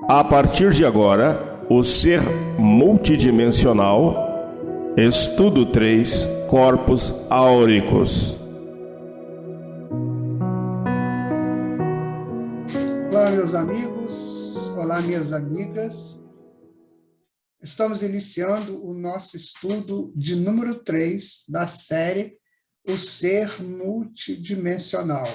A partir de agora, o ser multidimensional, estudo 3, corpos áuricos. Olá, meus amigos, olá, minhas amigas. Estamos iniciando o nosso estudo de número 3 da série O Ser Multidimensional.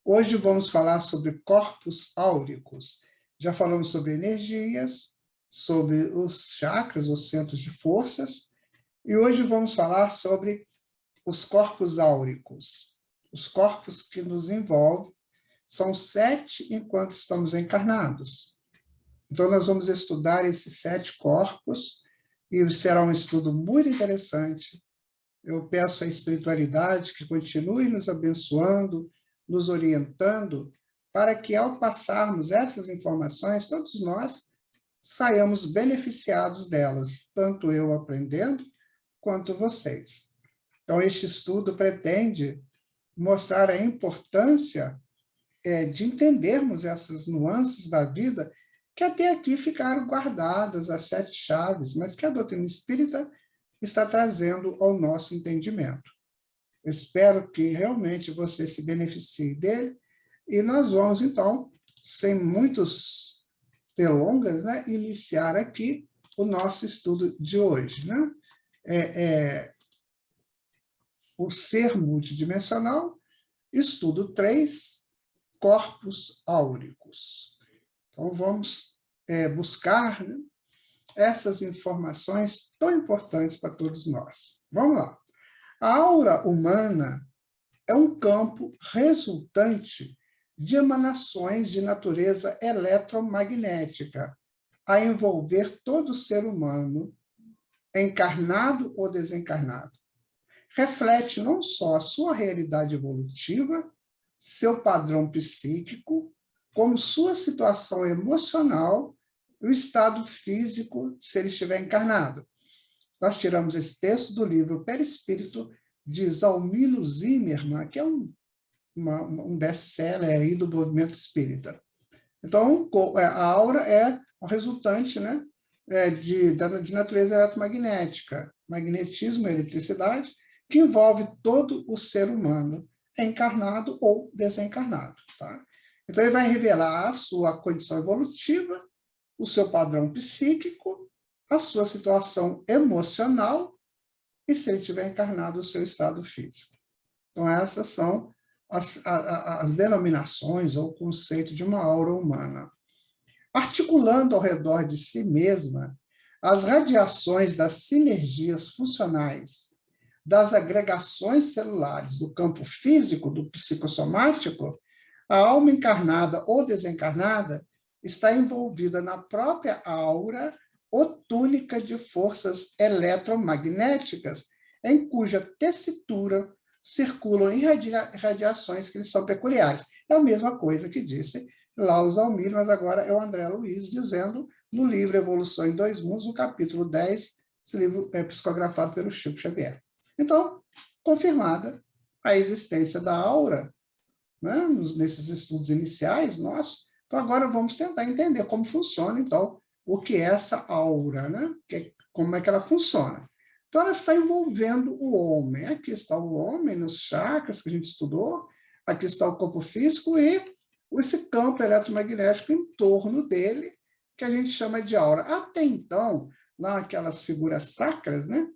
Hoje vamos falar sobre corpos áuricos. Já falamos sobre energias, sobre os chakras, os centros de forças, e hoje vamos falar sobre os corpos áuricos, os corpos que nos envolvem. São 7 enquanto estamos encarnados. Então, nós vamos estudar esses 7 corpos e será um estudo muito interessante. Eu peço à espiritualidade que continue nos abençoando, nos orientando, para que, ao passarmos essas informações, todos nós saiamos beneficiados delas, tanto eu aprendendo, quanto vocês. Então, este estudo pretende mostrar a importância de entendermos essas nuances da vida que até aqui ficaram guardadas, as 7 chaves, mas que a doutrina espírita está trazendo ao nosso entendimento. Eu espero que realmente você se beneficie dele, e nós vamos, então, sem muitos delongas, né, iniciar aqui o nosso estudo de hoje. Né? O ser multidimensional, estudo 3, corpos áuricos. Então, vamos buscar, né, essas informações tão importantes para todos nós. Vamos lá. A aura humana é um campo resultante de emanações de natureza eletromagnética a envolver todo ser humano, encarnado ou desencarnado. Reflete não só a sua realidade evolutiva, seu padrão psíquico, como sua situação emocional e o estado físico, se ele estiver encarnado. Nós tiramos esse texto do livro Perispírito, de Zalmilo Zimmermann, que é um best-seller aí do movimento espírita. Então, a aura é o resultante, né, de natureza eletromagnética, magnetismo e eletricidade, que envolve todo o ser humano, encarnado ou desencarnado. Tá? Então, ele vai revelar a sua condição evolutiva, o seu padrão psíquico, a sua situação emocional e, se ele estiver encarnado, o seu estado físico. Então, essas são as denominações ou o conceito de uma aura humana. Articulando ao redor de si mesma as radiações das sinergias funcionais, das agregações celulares do campo físico, do psicossomático, a alma encarnada ou desencarnada está envolvida na própria aura ou túnica de forças eletromagnéticas, em cuja tessitura circulam irradiações que lhes são peculiares. É a mesma coisa que disse lá o Zalmilo, mas agora é o André Luiz dizendo no livro Evolução em Dois Mundos, no capítulo 10, esse livro é psicografado pelo Chico Xavier. Então, confirmada a existência da aura, né, nesses estudos iniciais nossos. Então, agora vamos tentar entender como funciona, então, o que é essa aura, né? Como é que ela funciona. Então, ela está envolvendo o homem. Aqui está o homem, nos chakras que a gente estudou, aqui está o corpo físico e esse campo eletromagnético em torno dele, que a gente chama de aura. Até então, lá aquelas figuras sacras, né?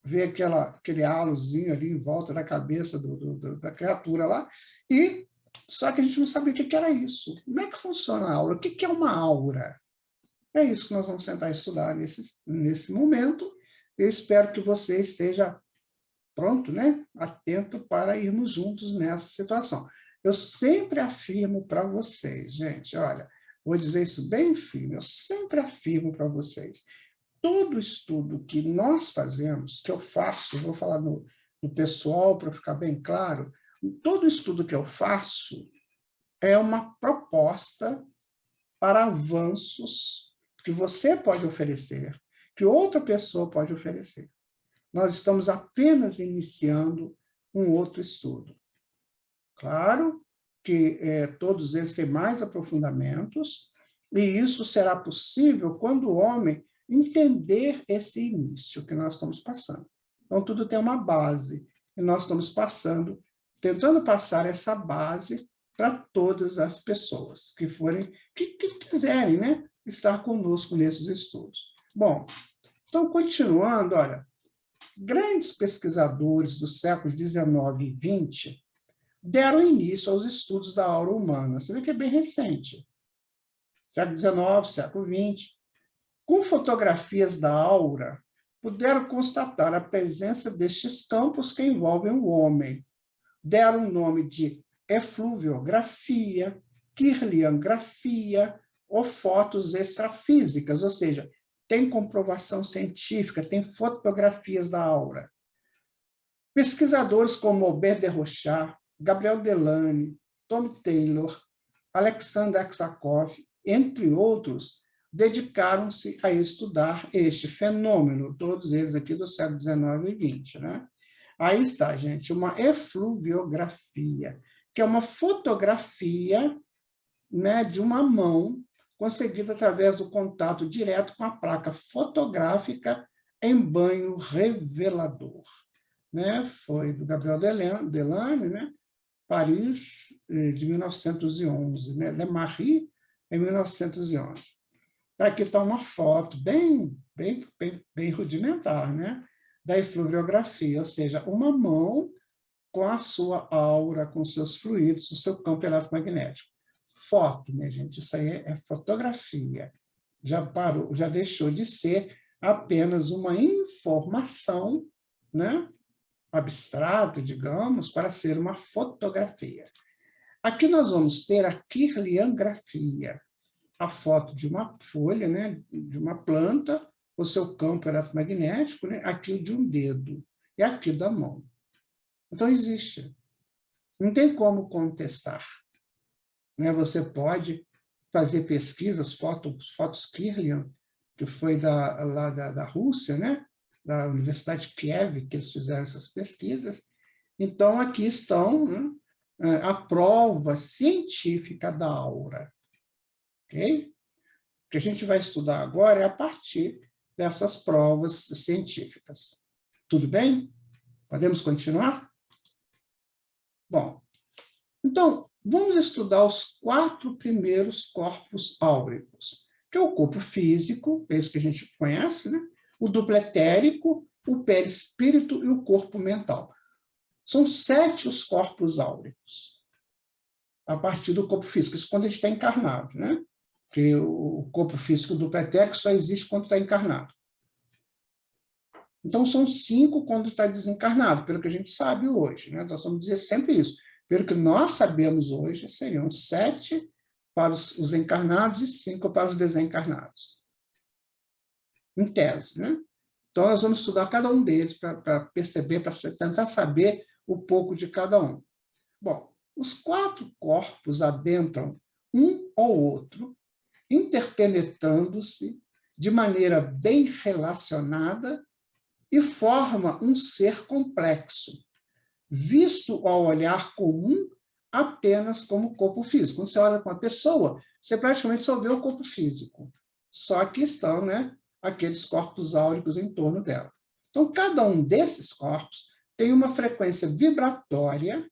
Vê aquele halozinho ali em volta da cabeça da criatura lá, e só que a gente não sabia o que era isso. Como é que funciona a aura? O que é uma aura? É isso que nós vamos tentar estudar nesse momento. Eu espero que você esteja pronto, né? Atento para irmos juntos nessa situação. Eu sempre afirmo para vocês, gente, olha, vou dizer isso bem firme, eu sempre afirmo para vocês, todo estudo que nós fazemos, que eu faço, vou falar no pessoal para ficar bem claro, todo estudo que eu faço é uma proposta para avanços que você pode oferecer, que outra pessoa pode oferecer. Nós estamos apenas iniciando um outro estudo. Claro que todos eles têm mais aprofundamentos, E isso será possível quando o homem entender esse início que nós estamos passando. Então, tudo tem uma base, e nós estamos tentando passar essa base para todas as pessoas que quiserem, né, estar conosco nesses estudos. Bom, então, continuando, olha, grandes pesquisadores do século XIX e XX deram início aos estudos da aura humana. Você vê que é bem recente. Século XIX, século XX. Com fotografias da aura, puderam constatar a presença destes campos que envolvem o homem. Deram o nome de efluviografia, kirliangrafia ou fotos extrafísicas, ou seja, tem comprovação científica, tem fotografias da aura. Pesquisadores como Aubert de Rochat, Gabriel Delany, Tom Taylor, Alexander Aksakov, entre outros, dedicaram-se a estudar este fenômeno, todos eles aqui do século XIX e XX. Né? Aí está, gente, uma efluviografia, que é uma fotografia, né, de uma mão conseguida através do contato direto com a placa fotográfica em banho revelador. Né? Foi do Gabriel Delany, né? Paris, de 1911, né? Le Marie, em 1911. Aqui está uma foto bem rudimentar, né? Da efluviografia, ou seja, uma mão com a sua aura, com seus fluidos, o seu campo eletromagnético. Foto, minha gente, isso aí é fotografia. Já parou, já deixou de ser apenas uma informação, né? Abstrata, digamos, para ser uma fotografia. Aqui nós vamos ter a kirliangrafia, a foto de uma folha, né, de uma planta, o seu campo eletromagnético, né, aqui de um dedo, e aqui da mão. Então, existe. Não tem como contestar. Né? Você pode fazer pesquisas, fotos Kirlian, que foi lá da Rússia, né? Da Universidade de Kiev, que eles fizeram essas pesquisas. Então, aqui estão, né, a prova científica da aura. Ok? O que a gente vai estudar agora é a partir dessas provas científicas. Tudo bem? Podemos continuar? Bom, então, vamos estudar os 4 primeiros corpos áuricos, que é o corpo físico, esse que a gente conhece, né? O duplo etérico, o perispírito e o corpo mental. São 7 os corpos áuricos, a partir do corpo físico. Isso quando a gente está encarnado, né? Porque o corpo físico do duplo etérico só existe quando está encarnado. Então, são 5 quando está desencarnado, pelo que a gente sabe hoje. Né? Nós vamos dizer sempre isso. Pelo que nós sabemos hoje, seriam 7 para os encarnados e 5 para os desencarnados. Em tese, né? Então, nós vamos estudar cada um deles para perceber, para tentar saber um pouco de cada um. Bom, os 4 corpos adentram um ao outro, interpenetrando-se de maneira bem relacionada e forma um ser complexo, visto ao olhar comum apenas como corpo físico. Quando você olha para uma pessoa, você praticamente só vê o corpo físico. Só que estão, né, aqueles corpos áuricos em torno dela. Então, cada um desses corpos tem uma frequência vibratória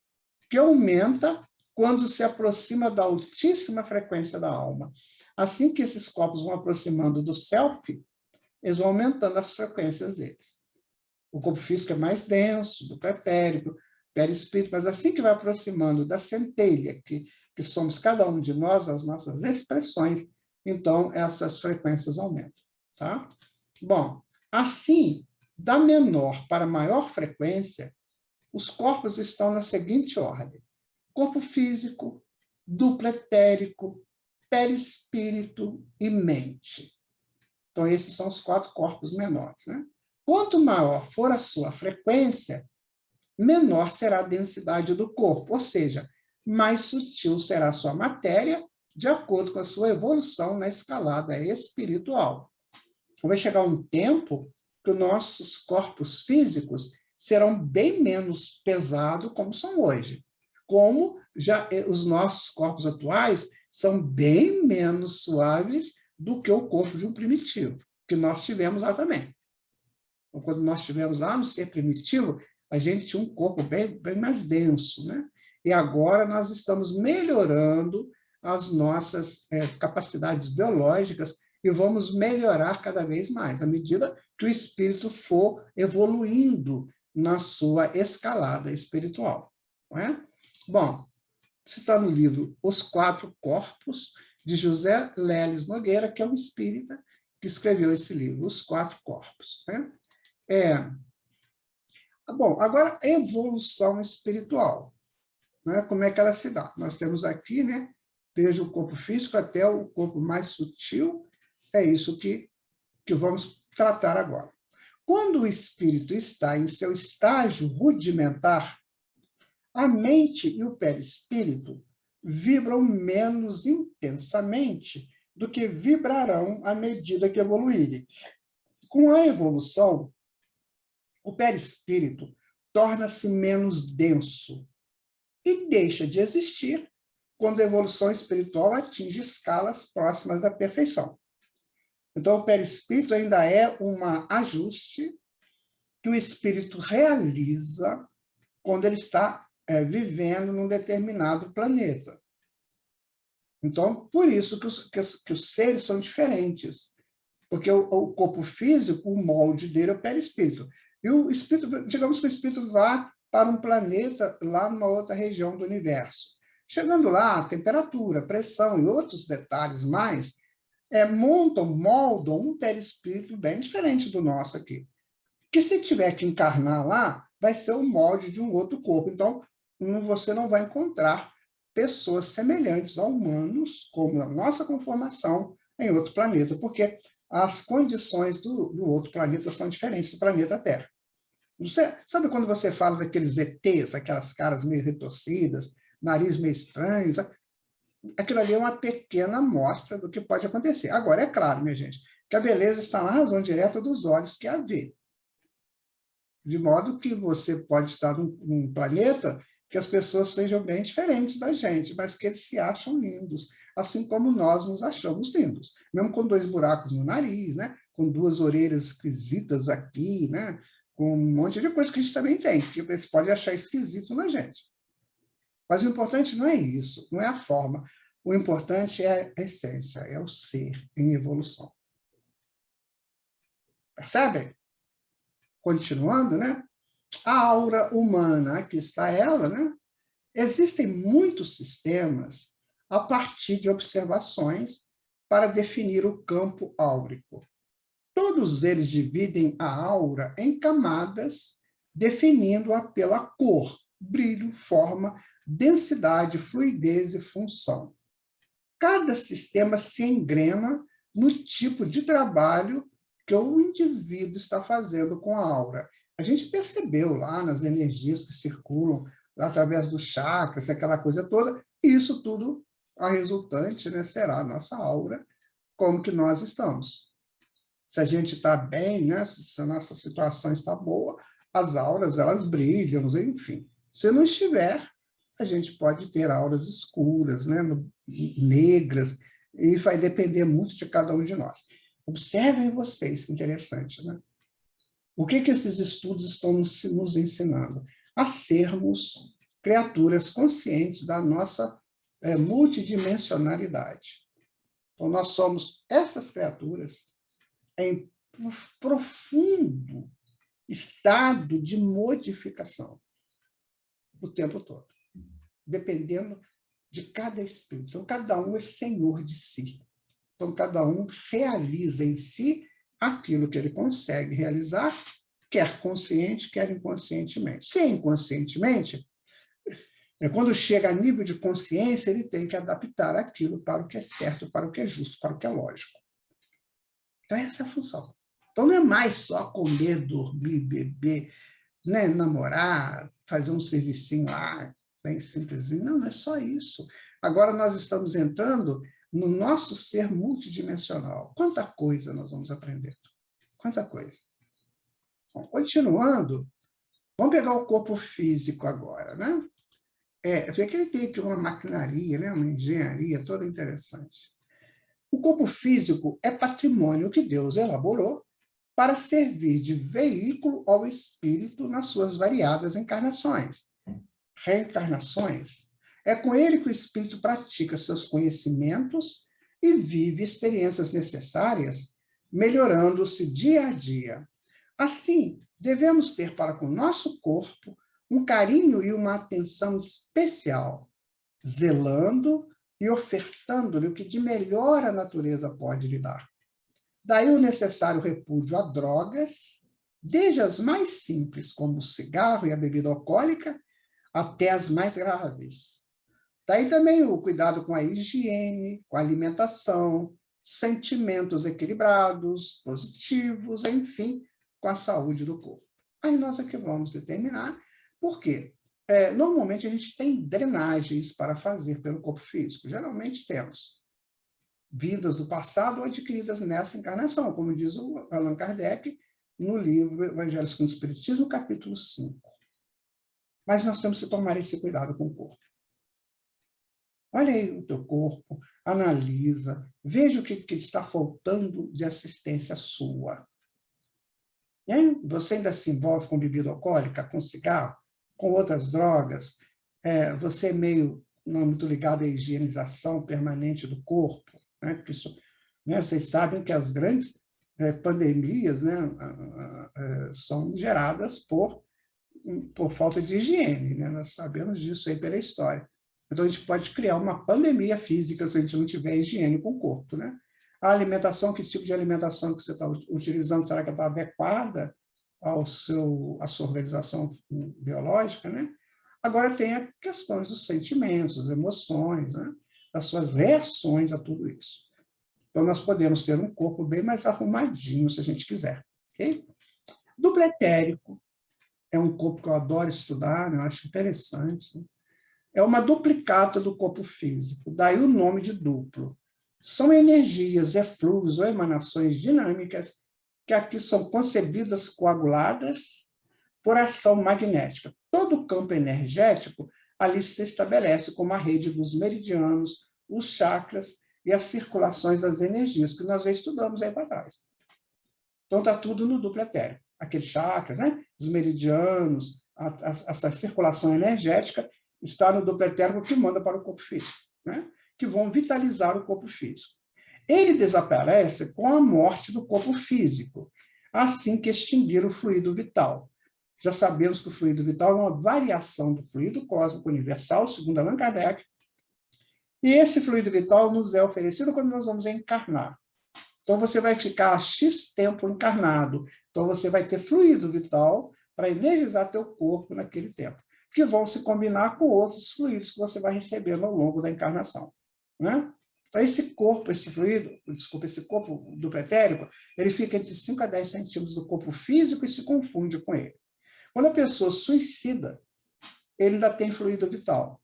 que aumenta quando se aproxima da altíssima frequência da alma. Assim que esses corpos vão aproximando do self, eles vão aumentando as frequências deles. O corpo físico é mais denso, do pretérico, perispírito, mas assim que vai aproximando da centelha, que somos cada um de nós, as nossas expressões, então essas frequências aumentam. Tá? Bom, assim, da menor para maior frequência, os corpos estão na seguinte ordem: corpo físico, duplo etérico, perispírito e mente. Então, esses são os 4 corpos menores. Né? Quanto maior for a sua frequência, menor será a densidade do corpo, ou seja, mais sutil será a sua matéria, de acordo com a sua evolução na escalada espiritual. Vai chegar um tempo que os nossos corpos físicos serão bem menos pesados como são hoje. Como já os nossos corpos atuais são bem menos suaves do que o corpo de um primitivo, que nós tivemos lá também. Então, quando nós estivemos lá no ser primitivo, a gente tinha um corpo bem mais denso, né? E agora nós estamos melhorando as nossas capacidades biológicas e vamos melhorar cada vez mais, à medida que o espírito for evoluindo na sua escalada espiritual. Não é? Bom, isso está no livro Os Quatro Corpos, de José Leles Nogueira, que é um espírita que escreveu esse livro, Os Quatro Corpos. Né? Bom, agora, evolução espiritual. Né? Como é que ela se dá? Nós temos aqui, né, desde o corpo físico até o corpo mais sutil, é isso que vamos tratar agora. Quando o espírito está em seu estágio rudimentar, a mente e o perispírito vibram menos intensamente do que vibrarão à medida que evoluírem. Com a evolução, o perispírito torna-se menos denso e deixa de existir quando a evolução espiritual atinge escalas próximas da perfeição. Então, o perispírito ainda é um ajuste que o espírito realiza quando ele está vivendo num determinado planeta. Então, por isso que os seres são diferentes, porque o corpo físico, o molde dele é o perispírito. E o espírito, digamos que o espírito vá para um planeta lá numa outra região do universo. Chegando lá, temperatura, pressão e outros detalhes mais, moldam um perispírito bem diferente do nosso aqui. Que se tiver que encarnar lá, vai ser o molde de um outro corpo. Então, você não vai encontrar pessoas semelhantes a humanos, como a nossa conformação, em outro planeta, porque as condições do outro planeta são diferentes do planeta Terra. Você, sabe quando você fala daqueles ETs, aquelas caras meio retorcidas, nariz meio estranho? Aquilo ali é uma pequena amostra do que pode acontecer. Agora, é claro, minha gente, que a beleza está na razão direta dos olhos que a vê. De modo que você pode estar num planeta que as pessoas sejam bem diferentes da gente, mas que eles se acham lindos, assim como nós nos achamos lindos. Mesmo com 2 buracos no nariz, né? Com 2 orelhas esquisitas aqui, né? Com um monte de coisa que a gente também tem, que você pode achar esquisito na gente. Mas o importante não é isso, não é a forma. O importante é a essência, é o ser em evolução. Percebem? Continuando, né? A aura humana, aqui está ela, né? Existem muitos sistemas a partir de observações para definir o campo áurico. Todos eles dividem a aura em camadas, definindo-a pela cor, brilho, forma, densidade, fluidez e função. Cada sistema se engrena no tipo de trabalho que o indivíduo está fazendo com a aura. A gente percebeu lá nas energias que circulam através dos chakras, aquela coisa toda, e isso tudo, a resultante, né, será a nossa aura, como que nós estamos. Se a gente está bem, né, se a nossa situação está boa, as auras, elas brilham, enfim. Se não estiver, a gente pode ter auras escuras, né, negras, e vai depender muito de cada um de nós. Observem vocês, que interessante, né? O que esses estudos estão nos ensinando? A sermos criaturas conscientes da nossa multidimensionalidade. Então, nós somos essas criaturas em profundo estado de modificação o tempo todo, dependendo de cada espírito. Então, cada um é senhor de si. Então, cada um realiza em si aquilo que ele consegue realizar, quer consciente, quer inconscientemente. Se é inconscientemente, quando chega a nível de consciência, ele tem que adaptar aquilo para o que é certo, para o que é justo, para o que é lógico. Então, essa é a função. Então, não é mais só comer, dormir, beber, né, namorar, fazer um servicinho lá, bem simplesinho. Não, não é só isso. Agora nós estamos entrando no nosso ser multidimensional. Quanta coisa nós vamos aprender. Quanta coisa. Bom, continuando, vamos pegar o corpo físico agora, né? vê que ele tem aqui uma maquinaria, né? Uma engenharia toda interessante. O corpo físico é patrimônio que Deus elaborou para servir de veículo ao espírito nas suas variadas encarnações. Reencarnações. É com ele que o espírito pratica seus conhecimentos e vive experiências necessárias, melhorando-se dia a dia. Assim, devemos ter para com o nosso corpo um carinho e uma atenção especial, zelando e ofertando-lhe o que de melhor a natureza pode lhe dar. Daí o necessário repúdio a drogas, desde as mais simples, como o cigarro e a bebida alcoólica, até as mais graves. Daí também o cuidado com a higiene, com a alimentação, sentimentos equilibrados, positivos, enfim, com a saúde do corpo. Aí nós aqui vamos determinar por quê. Normalmente a gente tem drenagens para fazer pelo corpo físico. Geralmente temos vidas do passado ou adquiridas nessa encarnação, como diz o Allan Kardec no livro Evangelhos com o Espiritismo, capítulo 5. Mas nós temos que tomar esse cuidado com o corpo. Olha aí o teu corpo, analisa, veja o que está faltando de assistência sua. Você ainda se envolve com bebida alcoólica, com cigarro, com outras drogas, você é meio não muito ligado à higienização permanente do corpo, né? Porque isso, né, vocês sabem que as grandes pandemias, né, são geradas por falta de higiene, né? Nós sabemos disso aí pela história. Então, a gente pode criar uma pandemia física se a gente não tiver higiene com o corpo, né? A alimentação, que tipo de alimentação que você está utilizando, será que ela está adequada à sua organização biológica, né? Agora tem as questões dos sentimentos, das emoções, né? Das suas reações a tudo isso. Então, nós podemos ter um corpo bem mais arrumadinho, se a gente quiser. Okay? Duplo etérico é um corpo que eu adoro estudar, eu acho interessante. É uma duplicata do corpo físico, daí o nome de duplo. São energias, eflúvios ou emanações dinâmicas que aqui são concebidas coaguladas por ação magnética. Todo o campo energético ali se estabelece como a rede dos meridianos, os chakras e as circulações das energias, que nós já estudamos aí para trás. Então, está tudo no duplo etérico. Aqueles chakras, né? Os meridianos, essa circulação energética está no duplo etérico que manda para o corpo físico, né? Que vão vitalizar o corpo físico. Ele desaparece com a morte do corpo físico, assim que extinguir o fluido vital. Já sabemos que o fluido vital é uma variação do fluido cósmico universal, segundo Allan Kardec, e esse fluido vital nos é oferecido quando nós vamos encarnar. Então, você vai ficar X tempo encarnado, então você vai ter fluido vital para energizar teu corpo naquele tempo, que vão se combinar com outros fluidos que você vai recebendo ao longo da encarnação, né? Então, esse corpo duplo etérico, ele fica entre 5 a 10 centímetros do corpo físico e se confunde com ele. Quando a pessoa suicida, ele ainda tem fluido vital.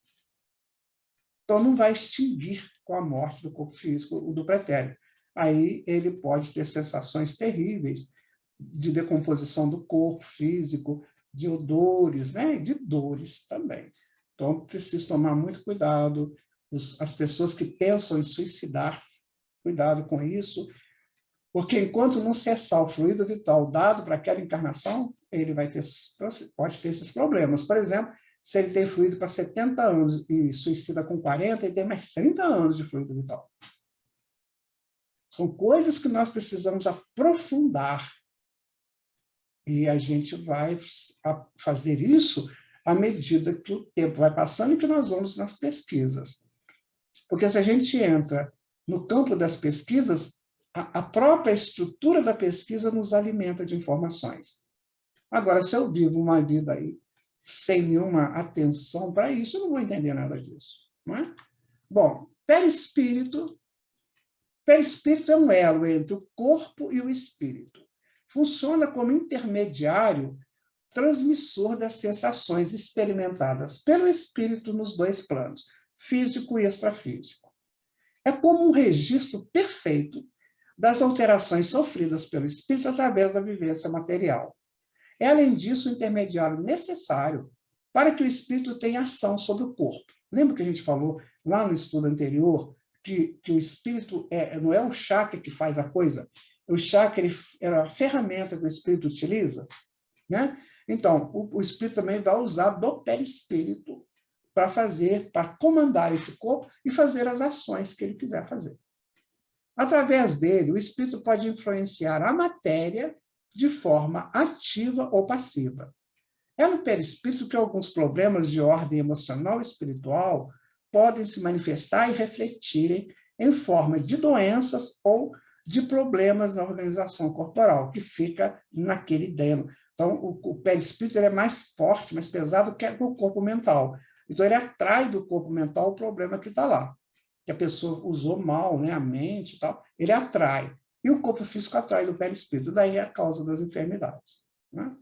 Então, não vai extinguir com a morte do corpo físico o duplo etérico. Aí ele pode ter sensações terríveis de decomposição do corpo físico, de odores, né? E de dores também. Então, preciso tomar muito cuidado. As pessoas que pensam em suicidar-se, cuidado com isso, porque enquanto não cessar o fluido vital dado para aquela encarnação, ele pode ter esses problemas. Por exemplo, se ele tem fluido para 70 anos e suicida com 40, ele tem mais 30 anos de fluido vital. São coisas que nós precisamos aprofundar. E a gente vai fazer isso à medida que o tempo vai passando e que nós vamos nas pesquisas. Porque se a gente entra no campo das pesquisas, a própria estrutura da pesquisa nos alimenta de informações. Agora, se eu vivo uma vida aí sem nenhuma atenção para isso, eu não vou entender nada disso, não é? Bom, perispírito é um elo entre o corpo e o espírito. Funciona como intermediário transmissor das sensações experimentadas pelo espírito nos dois planos, físico e extrafísico. É como um registro perfeito das alterações sofridas pelo espírito através da vivência material. É, além disso, o intermediário necessário para que o espírito tenha ação sobre o corpo. Lembra que a gente falou lá no estudo anterior que o espírito não é o chakra que faz a coisa? O chakra é a ferramenta que o espírito utiliza, né? Então, o espírito também vai usar do perispírito para comandar esse corpo e fazer as ações que ele quiser fazer. Através dele, o espírito pode influenciar a matéria de forma ativa ou passiva. É no perispírito que alguns problemas de ordem emocional e espiritual podem se manifestar e refletirem em forma de doenças ou de problemas na organização corporal, que fica naquele dreno. Então, o perispírito é mais forte, mais pesado que o corpo mental. Então, ele atrai do corpo mental o problema que está lá, que a pessoa usou mal, né, a mente e tal, ele atrai. E o corpo físico atrai do perispírito, daí é a causa das enfermidades, né?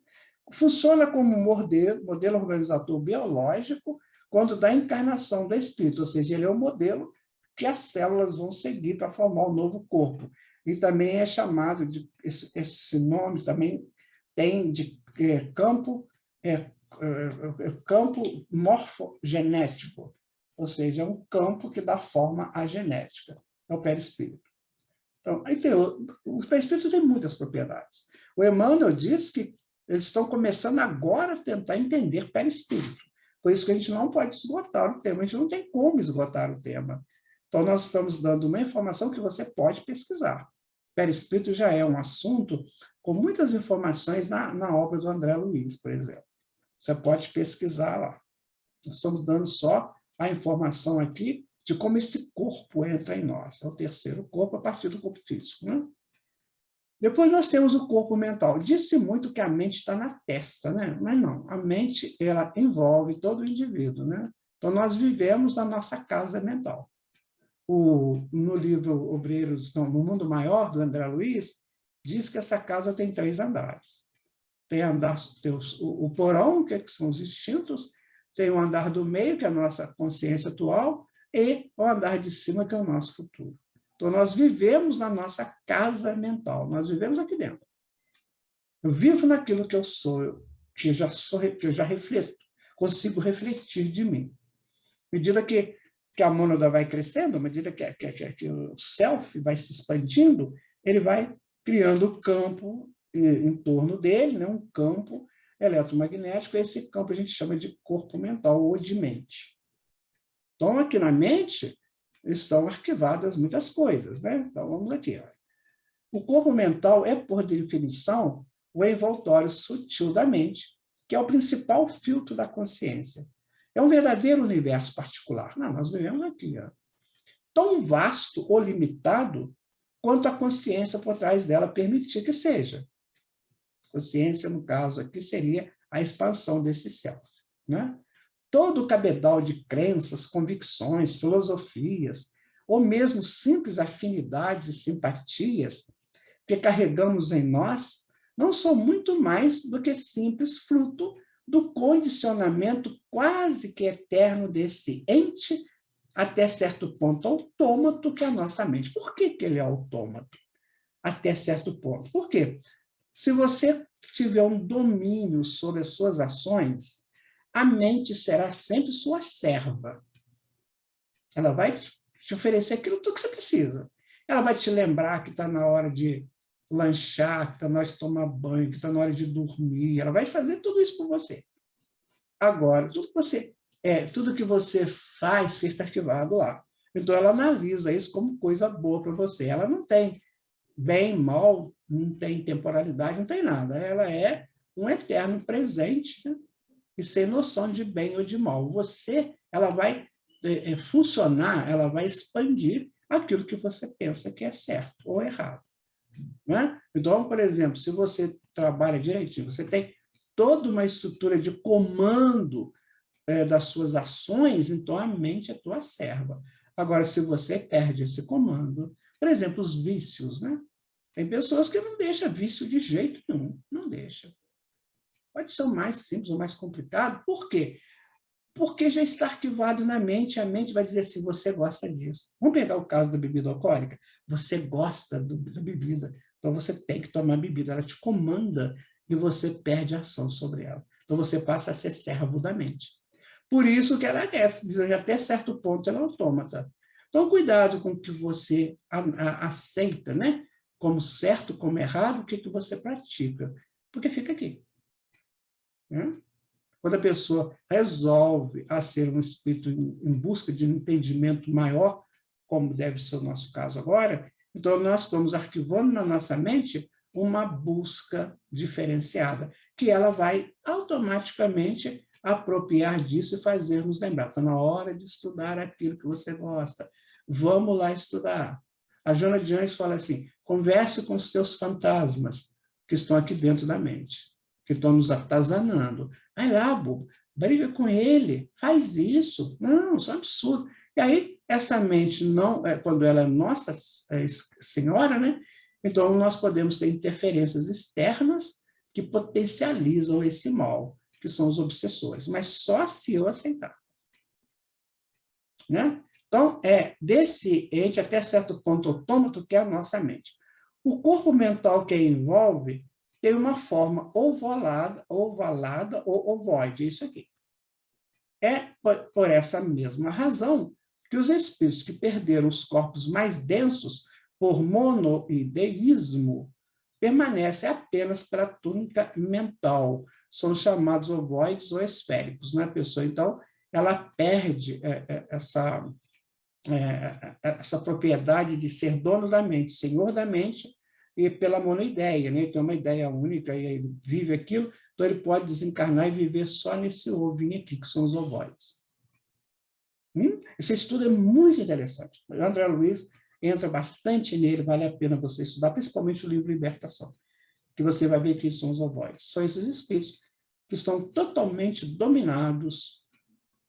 Funciona como um modelo organizador biológico quando da encarnação do espírito, ou seja, ele é o modelo que as células vão seguir para formar o novo corpo. E também é chamado de, esse nome também tem de campo morfogenético, ou seja, é um campo que dá forma à genética, é o perispírito. Então, o perispírito tem muitas propriedades. O Emmanuel diz que eles estão começando agora a tentar entender perispírito. Por isso que a gente não pode esgotar o tema, a gente não tem como esgotar o tema. Então, nós estamos dando uma informação que você pode pesquisar. Perispírito já é um assunto com muitas informações na obra do André Luiz, por exemplo. Você pode pesquisar lá. Nós estamos dando só a informação aqui de como esse corpo entra em nós. É o terceiro corpo a partir do corpo físico, né? Depois nós temos o corpo mental. Disse muito que a mente está na testa, né? Mas não, a mente ela envolve todo o indivíduo, né? Então nós vivemos na nossa casa mental. No livro No Mundo Maior, do André Luiz, diz que essa casa tem 3 andares. Tem o porão, que são os instintos, tem o andar do meio, que é a nossa consciência atual, e o andar de cima, que é o nosso futuro. Então, nós vivemos na nossa casa mental, nós vivemos aqui dentro. Eu vivo naquilo que eu sou, que eu já refleto, consigo refletir de mim. À medida que a mônada vai crescendo, à medida que o self vai se expandindo, ele vai criando campo em torno dele, né? Um campo eletromagnético, e esse campo a gente chama de corpo mental ou de mente. Então, aqui na mente estão arquivadas muitas coisas, né? Então, vamos aqui. Ó. O corpo mental é, por definição, o envoltório sutil da mente, que é o principal filtro da consciência. É um verdadeiro universo particular. Não, nós vivemos aqui. Ó. Tão vasto ou limitado quanto a consciência por trás dela permitir que seja. Consciência, no caso aqui, seria a expansão desse self, né? Todo o cabedal de crenças, convicções, filosofias, ou mesmo simples afinidades e simpatias que carregamos em nós, não são muito mais do que simples fruto do condicionamento quase que eterno desse ente, até certo ponto autômato, que é a nossa mente. Por que ele é autômato? Até certo ponto. Por quê? Se você tiver um domínio sobre as suas ações, a mente será sempre sua serva. Ela vai te oferecer aquilo tudo que você precisa. Ela vai te lembrar que está na hora de lanchar, que está na hora de tomar banho, que está na hora de dormir. Ela vai fazer tudo isso por você. Agora, tudo que você faz fica arquivado lá. Então, ela analisa isso como coisa boa para você. Ela não tem bem, mal, não tem temporalidade, não tem nada. Ela é um eterno presente, né? E sem noção de bem ou de mal. Ela vai funcionar, ela vai expandir aquilo que você pensa que é certo ou errado. Né? Então, por exemplo, se você trabalha direitinho, você tem toda uma estrutura de comando das suas ações, então a mente é tua serva. Agora, se você perde esse comando, por exemplo, os vícios, né? Tem pessoas que não deixam vício de jeito nenhum, não deixa. Pode ser o mais simples ou mais complicado. Por quê? Porque já está arquivado na mente, a mente vai dizer se você gosta disso. Vamos pegar o caso da bebida alcoólica. Você gosta da bebida, então você tem que tomar bebida. Ela te comanda e você perde a ação sobre ela. Então, você passa a ser servo da mente. Por isso que ela é, até certo ponto, ela é autômata. Então, cuidado com o que você aceita, né? Como certo, como errado, o que você pratica. Porque fica aqui. Né? Quando a pessoa resolve a ser um espírito em busca de um entendimento maior, como deve ser o nosso caso agora, então nós estamos arquivando na nossa mente uma busca diferenciada, que ela vai automaticamente apropriar disso e fazer-nos lembrar. Está na hora de estudar aquilo que você gosta. Vamos lá estudar. A Joana de Anjos fala assim, converse com os teus fantasmas que estão aqui dentro da mente, que estão nos atazanando. Vai lá, bobo, briga com ele, faz isso. Não, isso é um absurdo. E aí, essa mente, não, quando ela é Nossa Senhora, né? Então, nós podemos ter interferências externas que potencializam esse mal, que são os obsessores, mas só se eu aceitar. Né? Então, desse ente, até certo ponto autômato, que é a nossa mente. O corpo mental que envolve tem uma forma ovalada ou ovoide, é isso aqui. É por essa mesma razão que os espíritos que perderam os corpos mais densos por monoideísmo permanecem apenas pela túnica mental. São chamados ovoides ou esféricos, né, pessoa? Então, ela perde essa propriedade de ser dono da mente, senhor da mente, e pela monoideia, né? Tem uma ideia única e ele vive aquilo, então ele pode desencarnar e viver só nesse ovinho aqui, que são os ovoides. Esse estudo é muito interessante. O André Luiz entra bastante nele, vale a pena você estudar, principalmente o livro Libertação, que você vai ver que são os ovoides. São esses espíritos que estão totalmente dominados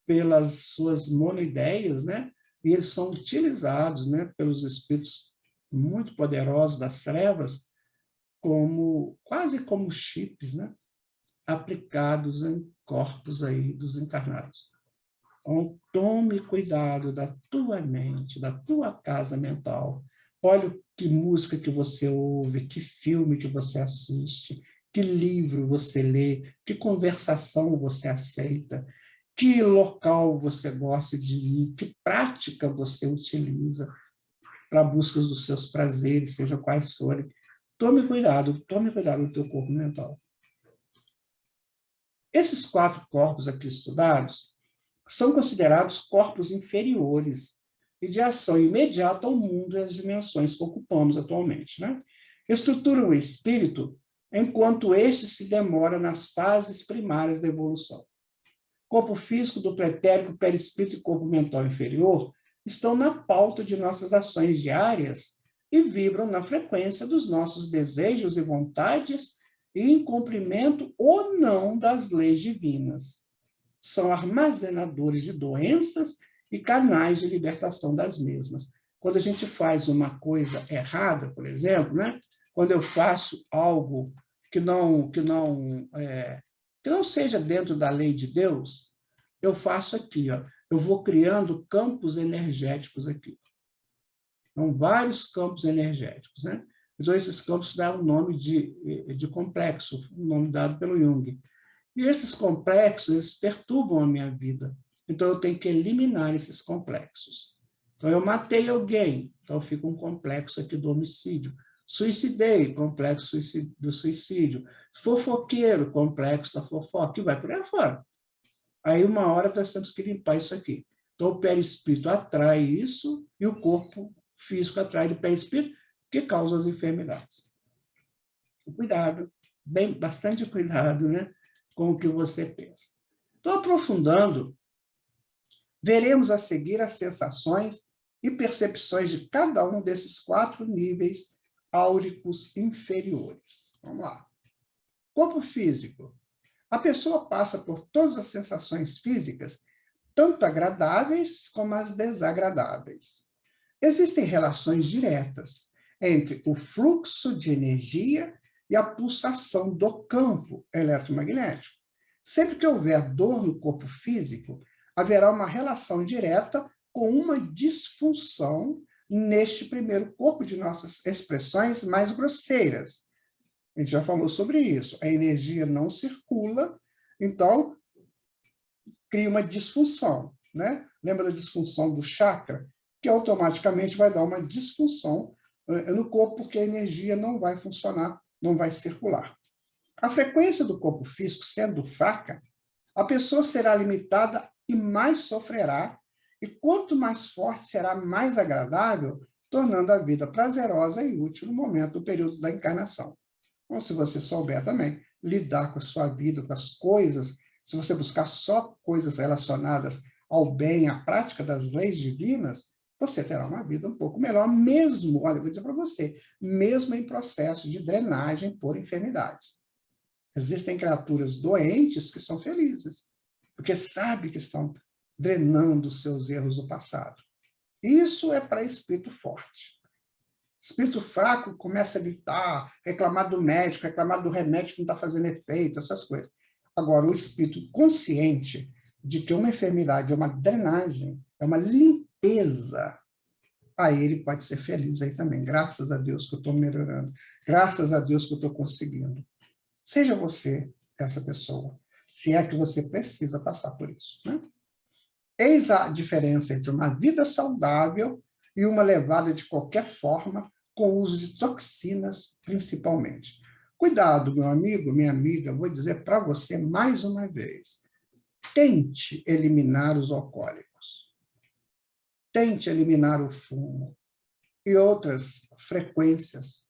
pelas suas monoideias, né? E eles são utilizados, né, pelos espíritos muito poderosos das trevas, quase como chips, né, aplicados em corpos aí dos encarnados. Então, tome cuidado da tua mente, da tua casa mental. Olha que música que você ouve, que filme que você assiste, que livro você lê, que conversação você aceita, que local você gosta de ir, que prática você utiliza para a busca dos seus prazeres, seja quais forem. Tome cuidado do teu corpo mental. Esses 4 corpos aqui estudados são considerados corpos inferiores e de ação imediata ao mundo e às dimensões que ocupamos atualmente. Né? Estruturam o espírito enquanto este se demora nas fases primárias da evolução. Corpo físico, do pretérico, perispírito e corpo mental inferior estão na pauta de nossas ações diárias e vibram na frequência dos nossos desejos e vontades e em cumprimento ou não das leis divinas. São armazenadores de doenças e canais de libertação das mesmas. Quando a gente faz uma coisa errada, por exemplo, né? Quando eu faço algo que não seja dentro da lei de Deus, eu faço aqui, ó, eu vou criando campos energéticos aqui. Então, vários campos energéticos, né? Então, esses campos dão o nome de complexo, o nome dado pelo Jung. E esses complexos, eles perturbam a minha vida. Então, eu tenho que eliminar esses complexos. Então, eu matei alguém, então fica um complexo aqui do homicídio. Suicidei, complexo do suicídio. Fofoqueiro, complexo da fofoca, e vai por aí fora. Aí, uma hora, nós temos que limpar isso aqui. Então, o perispírito atrai isso e o corpo físico atrai o perispírito, que causa as enfermidades. Cuidado, bastante cuidado, né, com o que você pensa. Então, aprofundando, veremos a seguir as sensações e percepções de cada um desses 4 níveis áuricos inferiores. Vamos lá. Corpo físico. A pessoa passa por todas as sensações físicas, tanto agradáveis como as desagradáveis. Existem relações diretas entre o fluxo de energia e a pulsação do campo eletromagnético. Sempre que houver dor no corpo físico, haverá uma relação direta com uma disfunção neste primeiro corpo de nossas expressões mais grosseiras. A gente já falou sobre isso. A energia não circula Então, cria uma disfunção, né? Lembra da disfunção do chakra? Que automaticamente vai dar uma disfunção no corpo, porque a energia não vai funcionar, não vai circular. A frequência do corpo físico sendo fraca, a pessoa será limitada e mais sofrerá, e quanto mais forte será mais agradável, tornando a vida prazerosa e útil no momento do período da encarnação. Então, se você souber também lidar com a sua vida, com as coisas, se você buscar só coisas relacionadas ao bem, à prática das leis divinas, você terá uma vida um pouco melhor, mesmo, olha, eu vou dizer para você, mesmo em processo de drenagem por enfermidades. Existem criaturas doentes que são felizes, porque sabem que estão drenando os seus erros do passado. Isso é para espírito forte. Espírito fraco começa a gritar, reclamar do médico, reclamar do remédio que não está fazendo efeito, essas coisas. Agora, o espírito consciente de que uma enfermidade é uma drenagem, é uma limpeza, aí ele pode ser feliz aí também. Graças a Deus que eu estou melhorando. Graças a Deus que eu estou conseguindo. Seja você essa pessoa, se é que você precisa passar por isso, né? Eis a diferença entre uma vida saudável e uma levada de qualquer forma, com o uso de toxinas, principalmente. Cuidado, meu amigo, minha amiga, vou dizer para você mais uma vez. Tente eliminar os alcoólicos. Tente eliminar o fumo e outras frequências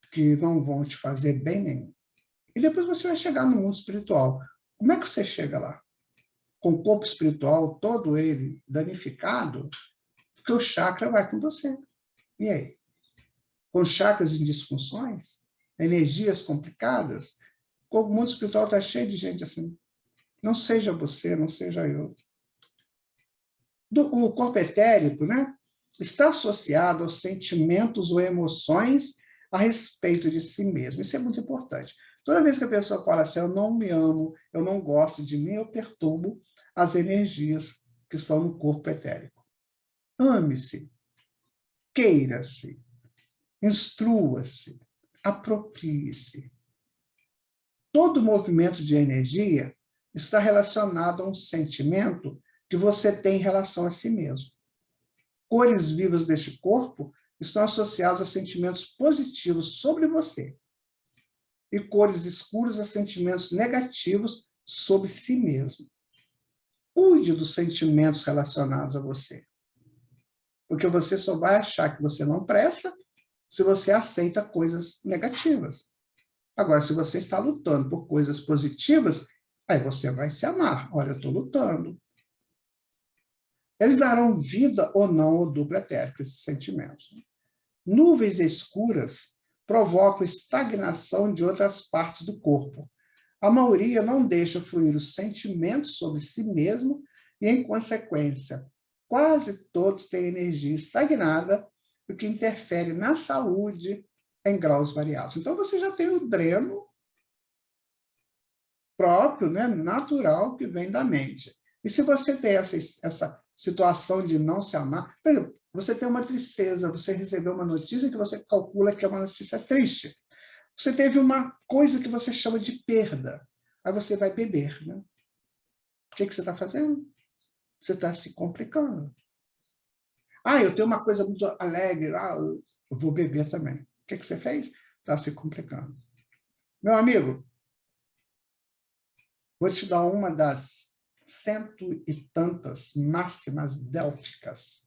que não vão te fazer bem nenhum. E depois você vai chegar no mundo espiritual. Como é que você chega lá? Com o corpo espiritual, todo ele danificado, porque o chakra vai com você. E aí? Com chakras em disfunções, energias complicadas, o mundo espiritual está cheio de gente assim. Não seja você, não seja eu. O corpo etérico, né, está associado aos sentimentos ou emoções a respeito de si mesmo. Isso é muito importante. Toda vez que a pessoa fala assim, eu não me amo, eu não gosto de mim, eu perturbo as energias que estão no corpo etérico. Ame-se, queira-se, instrua-se, aproprie-se. Todo movimento de energia está relacionado a um sentimento que você tem em relação a si mesmo. Cores vivas deste corpo estão associadas a sentimentos positivos sobre você. E cores escuras a sentimentos negativos sobre si mesmo. Cuide dos sentimentos relacionados a você. Porque você só vai achar que você não presta se você aceita coisas negativas. Agora, se você está lutando por coisas positivas, aí você vai se amar. Olha, eu estou lutando. Eles darão vida ou não ao duplo etérico, esses sentimentos. Nuvens escuras provocam estagnação de outras partes do corpo. A maioria não deixa fluir os sentimentos sobre si mesmo e, em consequência, quase todos têm energia estagnada, o que interfere na saúde em graus variados. Então, você já tem o dreno próprio, né, natural, que vem da mente. E se você tem essa situação de não se amar, por exemplo, você tem uma tristeza, você recebeu uma notícia que você calcula que é uma notícia triste. Você teve uma coisa que você chama de perda. Aí você vai beber, né? O que você está fazendo? Você está se complicando. Ah, eu tenho uma coisa muito alegre, eu vou beber também. O que você fez? Está se complicando. Meu amigo, vou te dar uma das 100 e tantas máximas délficas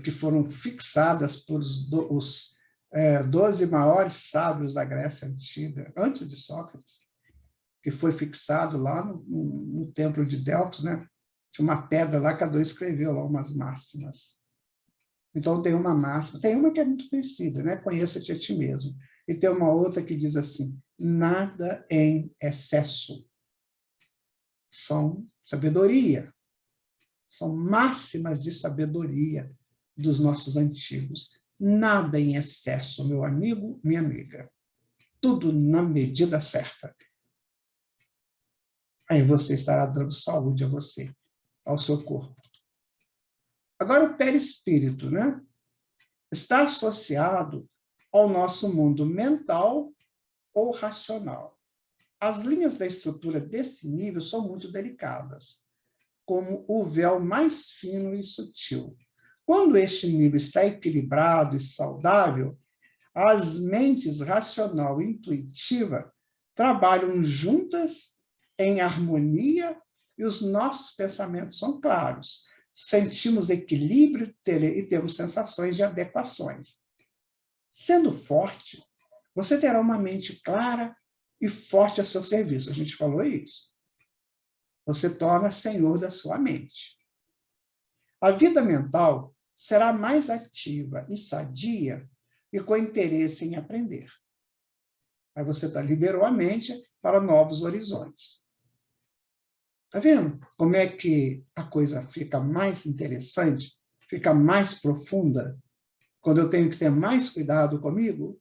que foram fixadas por os 12 maiores sábios da Grécia Antiga, antes de Sócrates, que foi fixado lá no templo de Delfos, né? Tinha uma pedra lá, cada um escreveu lá umas máximas. Então, tem uma máxima, tem uma que é muito conhecida, né? Conheça-te a ti mesmo. E tem uma outra que diz assim, nada em excesso. São sabedoria. São máximas de sabedoria dos nossos antigos. Nada em excesso, meu amigo, minha amiga. Tudo na medida certa. Aí você estará dando saúde a você, ao seu corpo. Agora, o perispírito, né? Está associado ao nosso mundo mental ou racional. as linhas da estrutura desse nível são muito delicadas, como o véu mais fino e sutil. Quando este nível está equilibrado e saudável, as mentes racional e intuitiva trabalham juntas em harmonia e os nossos pensamentos são claros. Sentimos equilíbrio e temos sensações de adequações. Sendo forte, você terá uma mente clara e forte a seu serviço. A gente falou isso. Você torna senhor da sua mente. A vida mental será mais ativa e sadia e com interesse em aprender. Aí você liberou a mente para novos horizontes. Está vendo como é que a coisa fica mais interessante, fica mais profunda, quando eu tenho que ter mais cuidado comigo?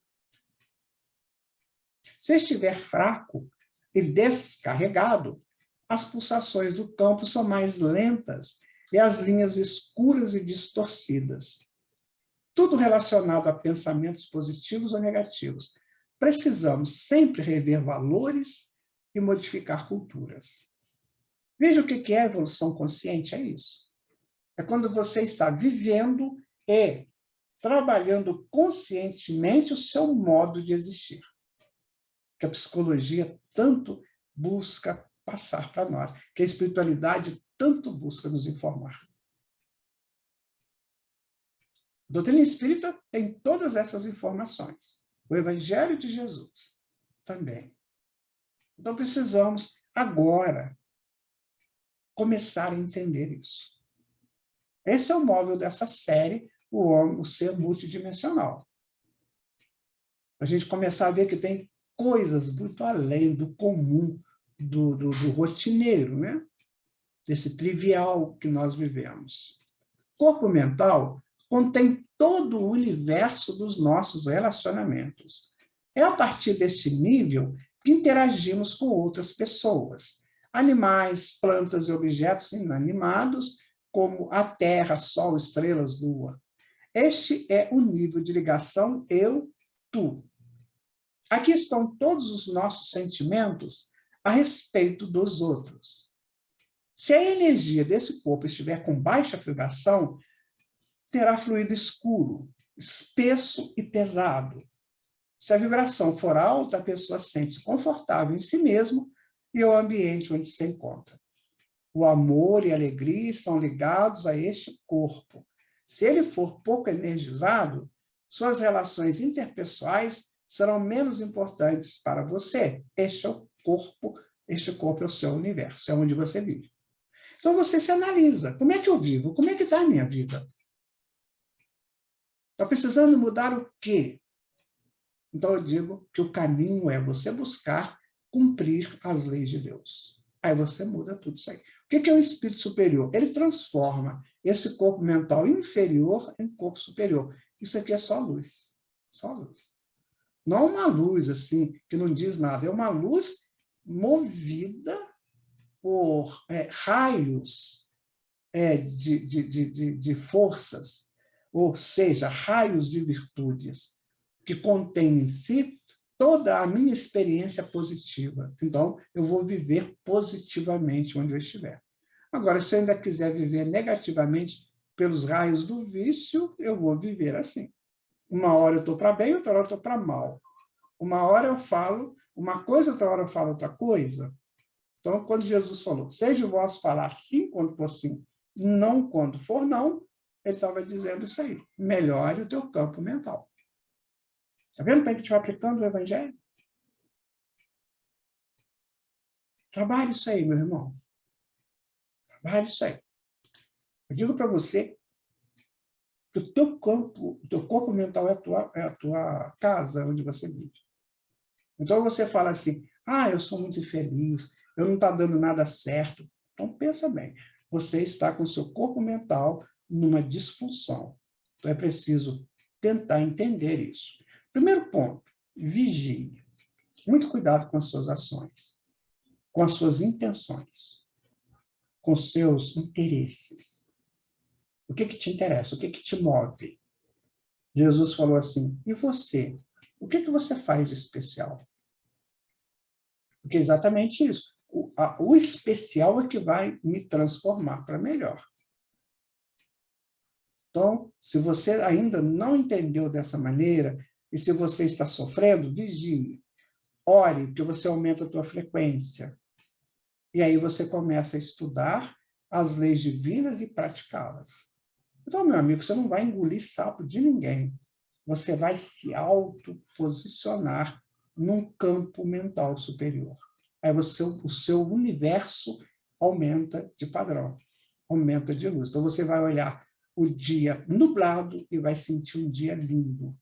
Se estiver fraco e descarregado, as pulsações do campo são mais lentas e as linhas escuras e distorcidas. Tudo relacionado a pensamentos positivos ou negativos. Precisamos sempre rever valores e modificar culturas. Veja o que é a evolução consciente, é isso. É quando você está vivendo e trabalhando conscientemente o seu modo de existir. Que a psicologia tanto busca passar para nós, que a espiritualidade tanto busca nos informar. A doutrina espírita tem todas essas informações. O Evangelho de Jesus também. Então, precisamos, agora, começar a entender isso. Esse é o móvel dessa série, o ser multidimensional. A gente começar a ver que tem coisas muito além do comum, do rotineiro, né? Desse trivial que nós vivemos. Corpo mental contém todo o universo dos nossos relacionamentos. É a partir deste nível que interagimos com outras pessoas, animais, plantas e objetos inanimados, como a Terra, Sol, estrelas, Lua. Este é o nível de ligação eu-tu. Aqui estão todos os nossos sentimentos a respeito dos outros. Se a energia desse corpo estiver com baixa vibração, terá fluido escuro, espesso e pesado. Se a vibração for alta, a pessoa sente-se confortável em si mesma e ao ambiente onde se encontra. O amor e a alegria estão ligados a este corpo. Se ele for pouco energizado, suas relações interpessoais serão menos importantes para você. Este é o corpo é o seu universo, é onde você vive. Então você se analisa. Como é que eu vivo? Como é que está a minha vida? Está precisando mudar o quê? Então eu digo que o caminho é você buscar cumprir as leis de Deus. Aí você muda tudo isso aí. O que é o espírito superior? Ele transforma esse corpo mental inferior em corpo superior. Isso aqui é só luz. Só luz. Não uma luz assim, que não diz nada. É uma luz movida por raios de forças, ou seja, raios de virtudes, que contém em si toda a minha experiência positiva. Então, eu vou viver positivamente onde eu estiver. Agora, se eu ainda quiser viver negativamente pelos raios do vício, eu vou viver assim. Uma hora eu estou para bem, outra hora eu estou para mal. Uma hora eu falo uma coisa, outra hora eu falo outra coisa. Então, quando Jesus falou, seja o vosso falar sim quando for sim, não quando for não, ele estava dizendo isso aí. Melhore o teu campo mental. Está vendo como é que a gente vai aplicando o Evangelho? Trabalhe isso aí, meu irmão. Trabalhe isso aí. Eu digo para você que o teu corpo mental é a tua casa onde você vive. Então você fala assim, eu sou muito infeliz, eu não está dando nada certo. Então pensa bem, você está com o seu corpo mental numa disfunção. Então é preciso tentar entender isso. Primeiro ponto, vigie. Muito cuidado com as suas ações, com as suas intenções, com os seus interesses. O que te interessa? O que te move? Jesus falou assim, e você? O que você faz de especial? Porque é exatamente isso. O especial é que vai me transformar para melhor. Então, se você ainda não entendeu dessa maneira, e se você está sofrendo, vigie. Ore, porque você aumenta a tua frequência. E aí você começa a estudar as leis divinas e praticá-las. Então, meu amigo, você não vai engolir sapo de ninguém. Você vai se autoposicionar num campo mental superior. Aí o seu universo aumenta de padrão, aumenta de luz. Então, você vai olhar o dia nublado e vai sentir um dia lindo,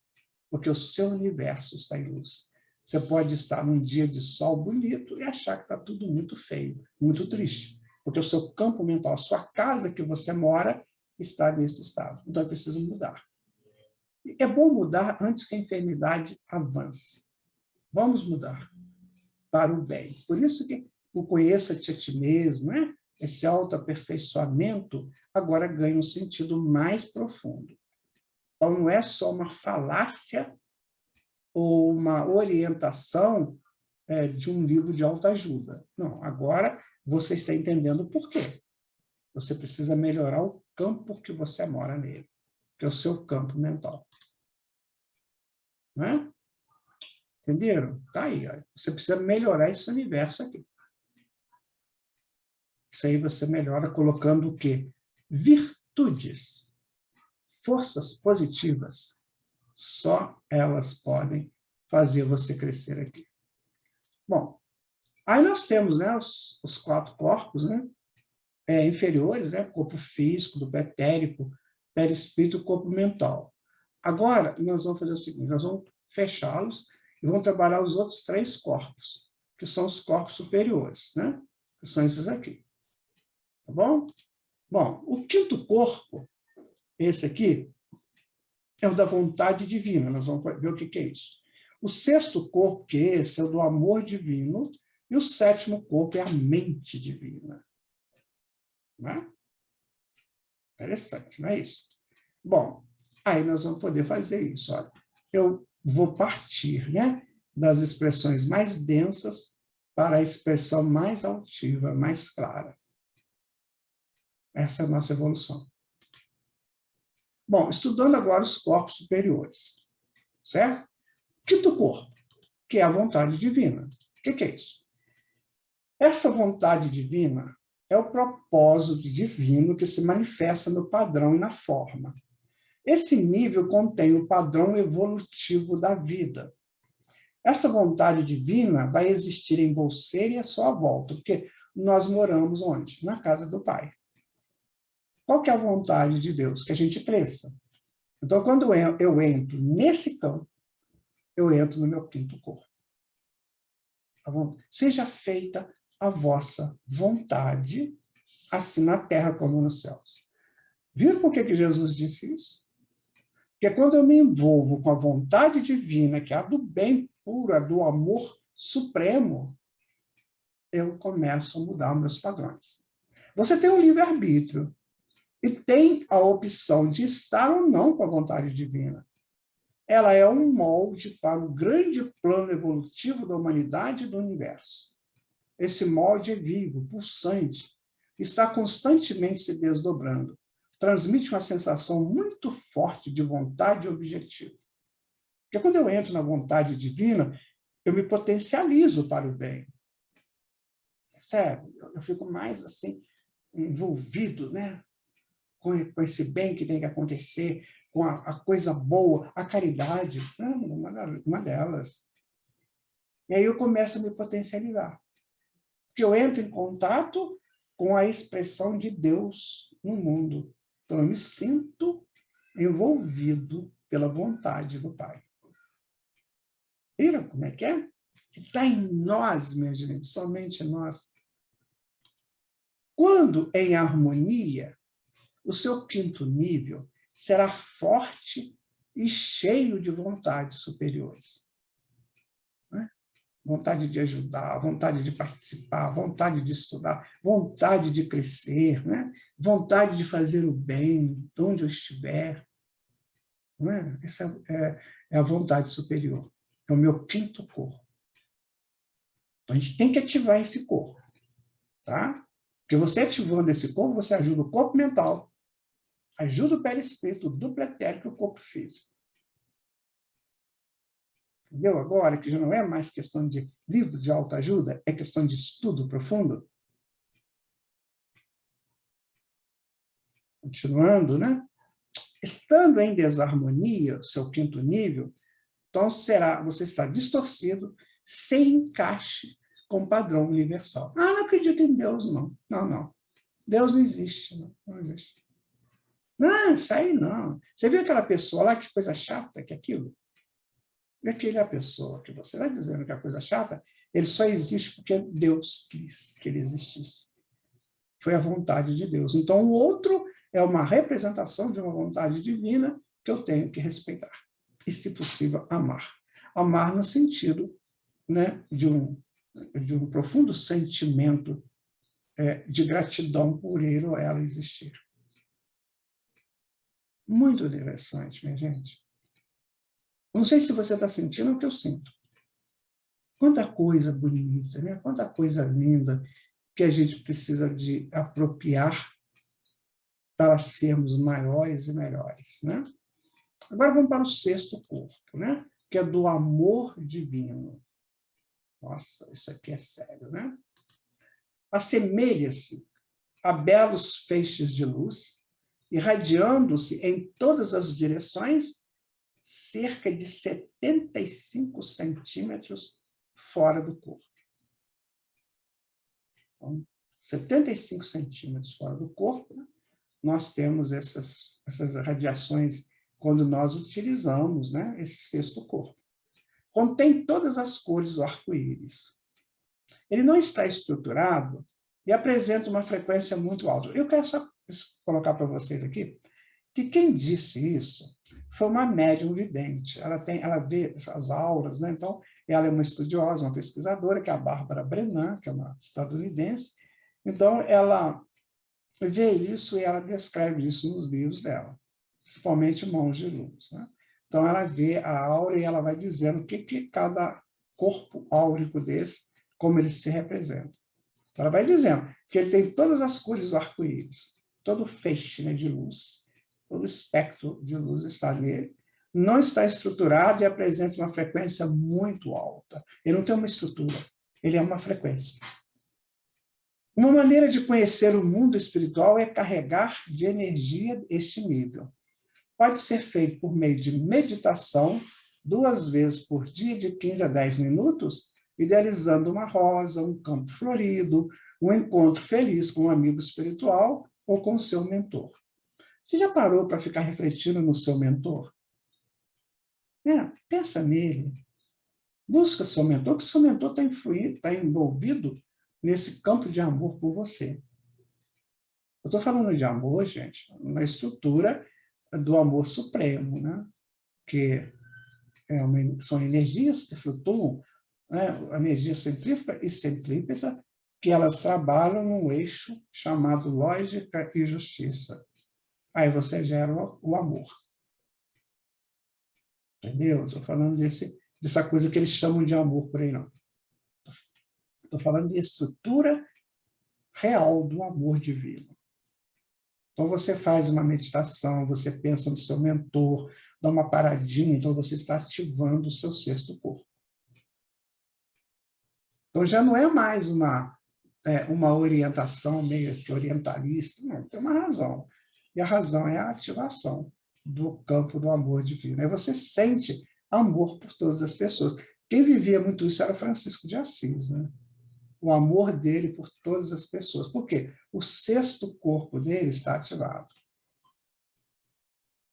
porque o seu universo está em luz. Você pode estar num dia de sol bonito e achar que está tudo muito feio, muito triste, porque o seu campo mental, a sua casa que você mora, está nesse estado. Então, é preciso mudar. É bom mudar antes que a enfermidade avance. Vamos mudar para o bem. Por isso que o conheça-te a ti mesmo, né? Esse autoaperfeiçoamento agora ganha um sentido mais profundo. Então, não é só uma falácia ou uma orientação de um livro de autoajuda. Não, agora você está entendendo por quê. Você precisa melhorar o campo que você mora nele, que é o seu campo mental. Não é? Entenderam? Está aí. Ó. Você precisa melhorar esse universo aqui. Isso aí você melhora colocando o quê? Virtudes, forças positivas. Só elas podem fazer você crescer aqui. Bom, aí nós temos, né, os 4 corpos, né, inferiores, né, corpo físico, do etérico, perispírito e corpo mental. Agora, nós vamos fazer o seguinte, nós vamos fechá-los e vamos trabalhar os outros 3 corpos, que são os corpos superiores, né, que são esses aqui. Tá bom? Bom, o 5º corpo, esse aqui, é o da vontade divina. Nós vamos ver o que é isso. O 6º corpo, que é esse, é o do amor divino, e o 7º corpo é a mente divina. Não é? Interessante, não é isso? Bom, aí nós vamos poder fazer isso. Olha, eu vou partir, né, das expressões mais densas para a expressão mais altiva, mais clara. Essa é a nossa evolução. Bom, estudando agora os corpos superiores, certo? 5º corpo, que é a vontade divina. O que é isso? Essa vontade divina é o propósito divino que se manifesta no padrão e na forma. Esse nível contém o padrão evolutivo da vida. Essa vontade divina vai existir em você e à sua volta, porque nós moramos onde? Na casa do Pai. Qual que é a vontade de Deus? Que a gente cresça. Então, quando eu entro nesse campo, eu entro no meu 5º corpo. Seja feita a vossa vontade, assim na terra como nos céus. Viram por que Jesus disse isso? Porque quando eu me envolvo com a vontade divina, que é a do bem puro, a do amor supremo, eu começo a mudar meus padrões. Você tem um livre-arbítrio e tem a opção de estar ou não com a vontade divina. Ela é um molde para o grande plano evolutivo da humanidade e do universo. Esse molde é vivo, pulsante, está constantemente se desdobrando. Transmite uma sensação muito forte de vontade e objetivo. Porque quando eu entro na vontade divina, eu me potencializo para o bem. Percebe? Eu fico mais assim, envolvido, né? Com esse bem que tem que acontecer, com a coisa boa, a caridade, uma delas. E aí eu começo a me potencializar. Porque eu entro em contato com a expressão de Deus no mundo. Então, eu me sinto envolvido pela vontade do Pai. Viram como é? Que está em nós, minha gente, somente nós. Quando em harmonia, o seu 5º nível será forte e cheio de vontades superiores. Né? Vontade de ajudar, vontade de participar, vontade de estudar, vontade de crescer, né? Vontade de fazer o bem, onde eu estiver. Não é? Essa é a vontade superior. É o meu 5º corpo. Então, a gente tem que ativar esse corpo, tá? Porque você ativando esse corpo, você ajuda o corpo mental, ajuda o perispírito, o duplo etérico e o corpo físico. Entendeu? Agora, que já não é mais questão de livro de autoajuda, é questão de estudo profundo. Continuando, né? Estando em desarmonia, o seu quinto nível, então você está distorcido, sem encaixe com o padrão universal. Ah, não acredito em Deus, não. Não, não. Deus não existe, não. Não existe. Não, isso aí não. Você viu aquela pessoa lá, que coisa chata que é aquilo? E aquela pessoa que você está dizendo que é coisa chata, ele só existe porque Deus quis que ele existisse. Foi a vontade de Deus. Então, o outro é uma representação de uma vontade divina que eu tenho que respeitar. E, se possível, amar. Amar no sentido, né, de um profundo sentimento de gratidão por ele ou ela existir. Muito interessante, minha gente. Não sei se você está sentindo o que eu sinto. Quanta coisa bonita, né? Quanta coisa linda que a gente precisa de apropriar para sermos maiores e melhores, né? Agora vamos para o sexto corpo, né? Que é do amor divino. Nossa, isso aqui é sério, né? Assemelha-se a belos feixes de luz, irradiando-se em todas as direções, cerca de 75 centímetros fora do corpo. Então, 75 centímetros fora do corpo, né? Nós temos essas radiações quando nós utilizamos, né, esse sexto corpo. Contém todas as cores do arco-íris. Ele não está estruturado e apresenta uma frequência muito alta. Eu quero só colocar para vocês aqui que quem disse isso foi uma médium vidente. Ela vê as auras, né? Então, ela é uma estudiosa, uma pesquisadora, que é a Bárbara Brennan, que é uma estadunidense. Então, ela vê isso e ela descreve isso nos livros dela, principalmente Mãos de Luz, né? Então, ela vê a aura e ela vai dizendo o que cada corpo áurico desse, como ele se representa. Então, ela vai dizendo que ele tem todas as cores do arco-íris, todo o feixe, né, de luz, todo o espectro de luz está nele, não está estruturado e apresenta uma frequência muito alta. Ele não tem uma estrutura, ele é uma frequência. Uma maneira de conhecer o mundo espiritual é carregar de energia este nível. Pode ser feito por meio de meditação, 2 vezes por dia, de 15 a 10 minutos, idealizando uma rosa, um campo florido, um encontro feliz com um amigo espiritual ou com o seu mentor. Você já parou para ficar refletindo no seu mentor? Pensa nele. Busca seu mentor, porque seu mentor está envolvido nesse campo de amor por você. Eu estou falando de amor, gente, na estrutura do amor supremo, né? Que são energias que flutuam, né? A energia centrífuga e centrípeta, que elas trabalham num eixo chamado lógica e justiça. Aí você gera o amor. Entendeu? Estou falando dessa coisa que eles chamam de amor por aí, não. Estou falando de estrutura real do amor divino. Então, você faz uma meditação, você pensa no seu mentor, dá uma paradinha, então você está ativando o seu sexto corpo. Então, já não é mais uma orientação meio que orientalista, não, tem uma razão. E a razão é a ativação do campo do amor divino. Aí você sente amor por todas as pessoas. Quem vivia muito isso era Francisco de Assis, né? O amor dele por todas as pessoas. Por quê? O sexto corpo dele está ativado.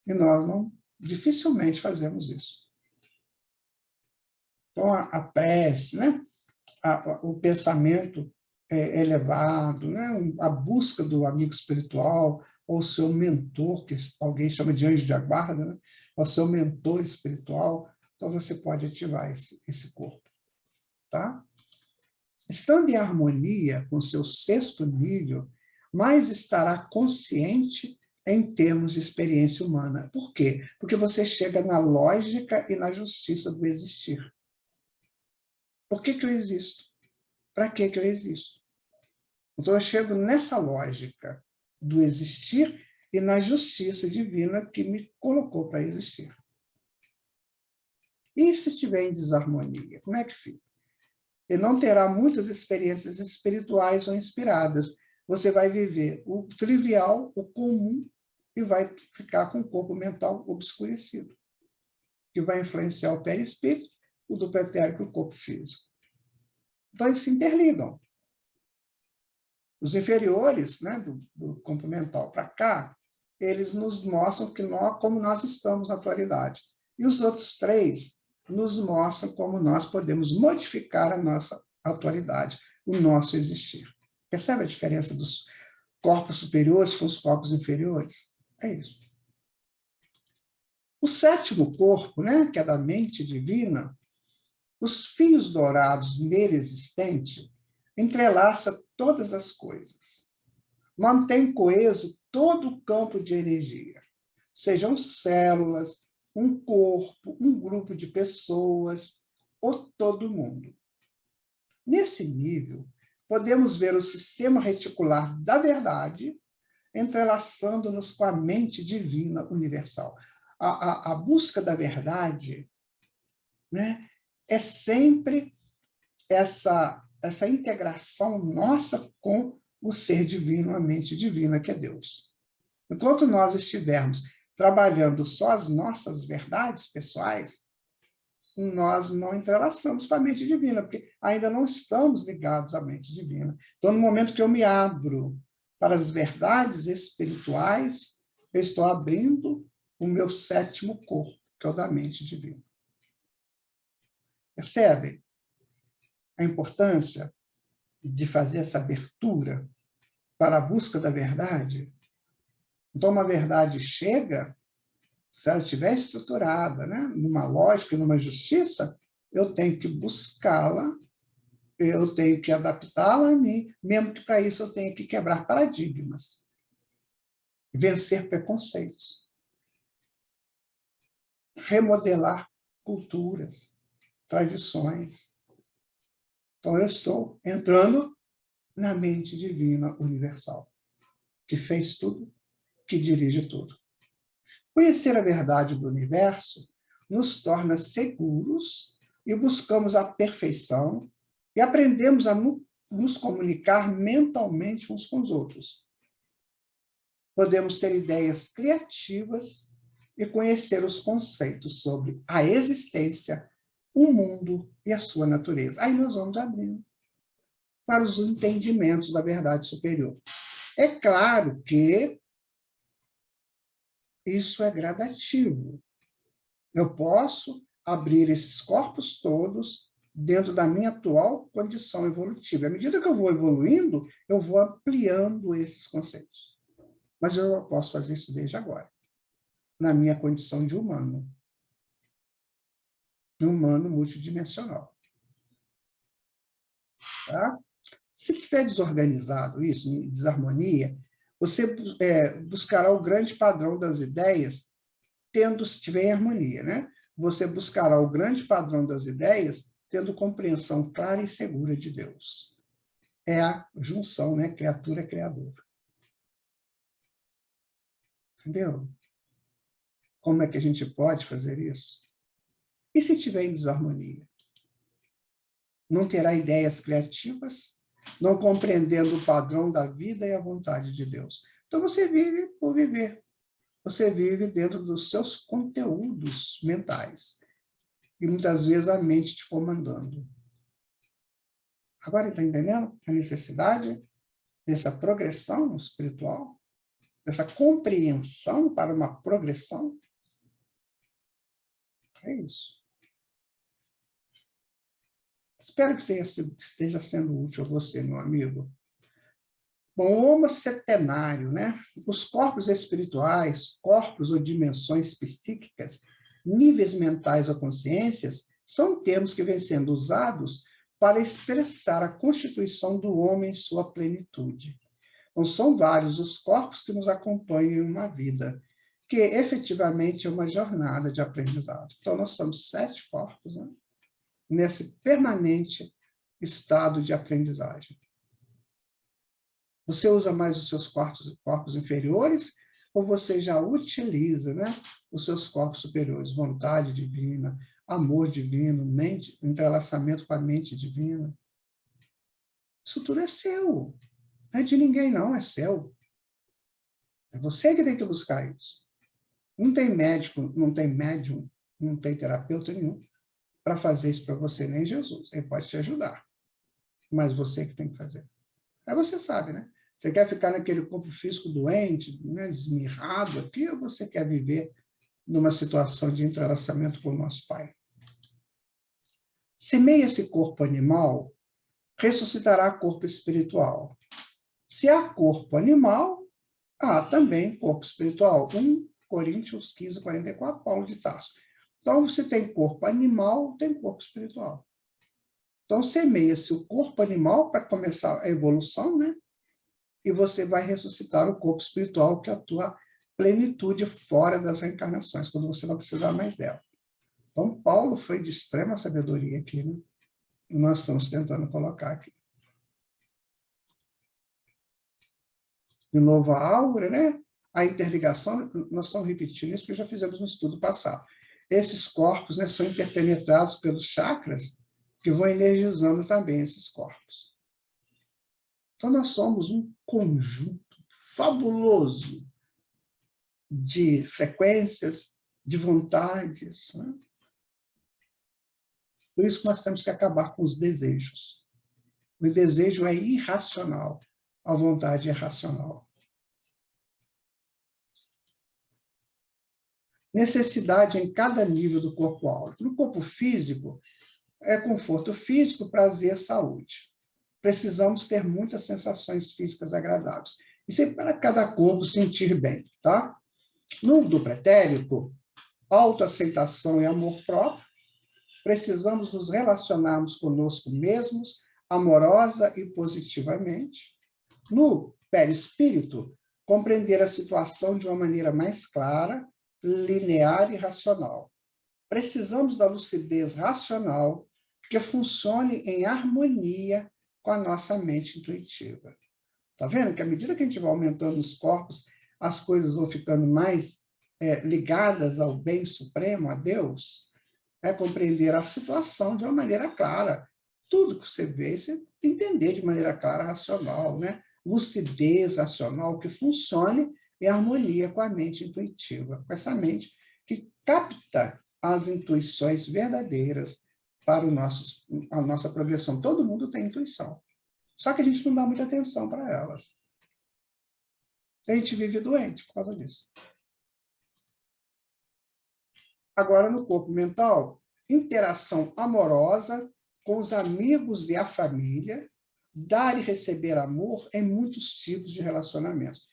E nós dificilmente fazemos isso. Então, a prece, né? O pensamento elevado, né? A busca do amigo espiritual, ou seu mentor, que alguém chama de anjo de guarda, né? Ou seu mentor espiritual, então você pode ativar esse corpo. Tá? Estando em harmonia com seu sexto nível, mais estará consciente em termos de experiência humana. Por quê? Porque você chega na lógica e na justiça do existir. Por que eu existo? para que eu existo? Então, eu chego nessa lógica do existir e na justiça divina que me colocou para existir. E se estiver em desarmonia, como é que fica? Ele não terá muitas experiências espirituais ou inspiradas. Você vai viver o trivial, o comum, e vai ficar com o corpo mental obscurecido, que vai influenciar o perispírito, o do pretérico e o corpo físico. Então, eles se interligam. Os inferiores, né, do corpo mental para cá, eles nos mostram como nós estamos na atualidade. E os outros três nos mostram como nós podemos modificar a nossa atualidade, o nosso existir. Percebe a diferença dos corpos superiores com os corpos inferiores? É isso. O sétimo corpo, né, que é da mente divina, os fios dourados nele existente, entrelaça todas as coisas. Mantém coeso todo o campo de energia, sejam células, um corpo, um grupo de pessoas ou todo mundo. Nesse nível, podemos ver o sistema reticular da verdade entrelaçando-nos com a mente divina universal. A busca da verdade, né, é sempre essa integração nossa com o ser divino, a mente divina, que é Deus. Enquanto nós estivermos trabalhando só as nossas verdades pessoais, nós não entrelaçamos com a mente divina, porque ainda não estamos ligados à mente divina. Então, no momento que eu me abro para as verdades espirituais, eu estou abrindo o meu sétimo corpo, que é o da mente divina. Percebe a importância de fazer essa abertura para a busca da verdade? Então, uma verdade chega, se ela estiver estruturada, né, numa lógica, numa justiça, eu tenho que buscá-la, eu tenho que adaptá-la a mim, mesmo que para isso eu tenha que quebrar paradigmas, vencer preconceitos, remodelar culturas, tradições. Então, eu estou entrando na mente divina universal, que fez tudo, que dirige tudo. Conhecer a verdade do universo nos torna seguros e buscamos a perfeição e aprendemos a nos comunicar mentalmente uns com os outros. Podemos ter ideias criativas e conhecer os conceitos sobre a existência, o mundo e a sua natureza. Aí nós vamos abrindo para os entendimentos da verdade superior. É claro que isso é gradativo. Eu posso abrir esses corpos todos dentro da minha atual condição evolutiva. À medida que eu vou evoluindo, eu vou ampliando esses conceitos. Mas eu posso fazer isso desde agora, na minha condição de humano. De humano multidimensional. Tá? Se estiver desorganizado isso, em desarmonia, você buscará o grande padrão das ideias, se estiver em harmonia, né? Você buscará o grande padrão das ideias, tendo compreensão clara e segura de Deus. É a junção, né? Criatura-criador. Entendeu? Como é que a gente pode fazer isso? E se estiver em desarmonia? Não terá ideias criativas, não compreendendo o padrão da vida e a vontade de Deus. Então, você vive por viver. Você vive dentro dos seus conteúdos mentais. E, muitas vezes, a mente te comandando. Agora, está entendendo a necessidade dessa progressão espiritual? Dessa compreensão para uma progressão? É isso. Espero que esteja sendo útil a você, meu amigo. Bom, o homo setenário, né? Os corpos espirituais, corpos ou dimensões psíquicas, níveis mentais ou consciências, são termos que vêm sendo usados para expressar a constituição do homem em sua plenitude. Então, são vários os corpos que nos acompanham em uma vida, que efetivamente é uma jornada de aprendizado. Então, nós somos 7 corpos, né? Nesse permanente estado de aprendizagem? Você usa mais os seus corpos inferiores ou você já utiliza, né, os seus corpos superiores? Vontade divina, amor divino, mente, entrelaçamento com a mente divina. Isso tudo é seu. Não é de ninguém, não, é seu. É você que tem que buscar isso. Não tem médico, não tem médium, não tem terapeuta nenhum para fazer isso para você, nem Jesus. Ele pode te ajudar. Mas você que tem que fazer. Aí você sabe, né? Você quer ficar naquele corpo físico doente, né, esmirrado aqui, ou você quer viver numa situação de entrelaçamento com o nosso Pai? Semeia esse corpo animal, ressuscitará corpo espiritual. Se há corpo animal, há também corpo espiritual. 1 Coríntios 15, 44, Paulo de Tarso. Então, se tem corpo animal, tem corpo espiritual. Então, semeia-se o corpo animal para começar a evolução, né? E você vai ressuscitar o corpo espiritual, que é a tua plenitude fora das reencarnações, quando você não precisar mais dela. Então, Paulo foi de extrema sabedoria aqui, né? E nós estamos tentando colocar aqui. De novo, a aura, né? A interligação, nós estamos repetindo isso porque já fizemos no estudo passado. Esses corpos, né, são interpenetrados pelos chakras, que vão energizando também esses corpos. Então, nós somos um conjunto fabuloso de frequências, de vontades. Né? Por isso que nós temos que acabar com os desejos. O desejo é irracional, a vontade é racional. Necessidade em cada nível do corpo áurico. No corpo físico, é conforto físico, prazer, saúde. Precisamos ter muitas sensações físicas agradáveis. Isso é para cada corpo sentir bem, tá? No do pretérico, autoaceitação e amor próprio. Precisamos nos relacionarmos conosco mesmos, amorosa e positivamente. No perispírito, compreender a situação de uma maneira mais clara, linear e racional. Precisamos da lucidez racional que funcione em harmonia com a nossa mente intuitiva. Está vendo que à medida que a gente vai aumentando os corpos, as coisas vão ficando mais ligadas ao bem supremo, a Deus? É compreender a situação de uma maneira clara. Tudo que você vê, você entender de maneira clara, racional, né? Lucidez racional que funcione em harmonia com a mente intuitiva, com essa mente que capta as intuições verdadeiras para a nossa progressão. Todo mundo tem intuição. Só que a gente não dá muita atenção para elas. A gente vive doente por causa disso. Agora, no corpo mental, interação amorosa com os amigos e a família, dar e receber amor em muitos tipos de relacionamentos.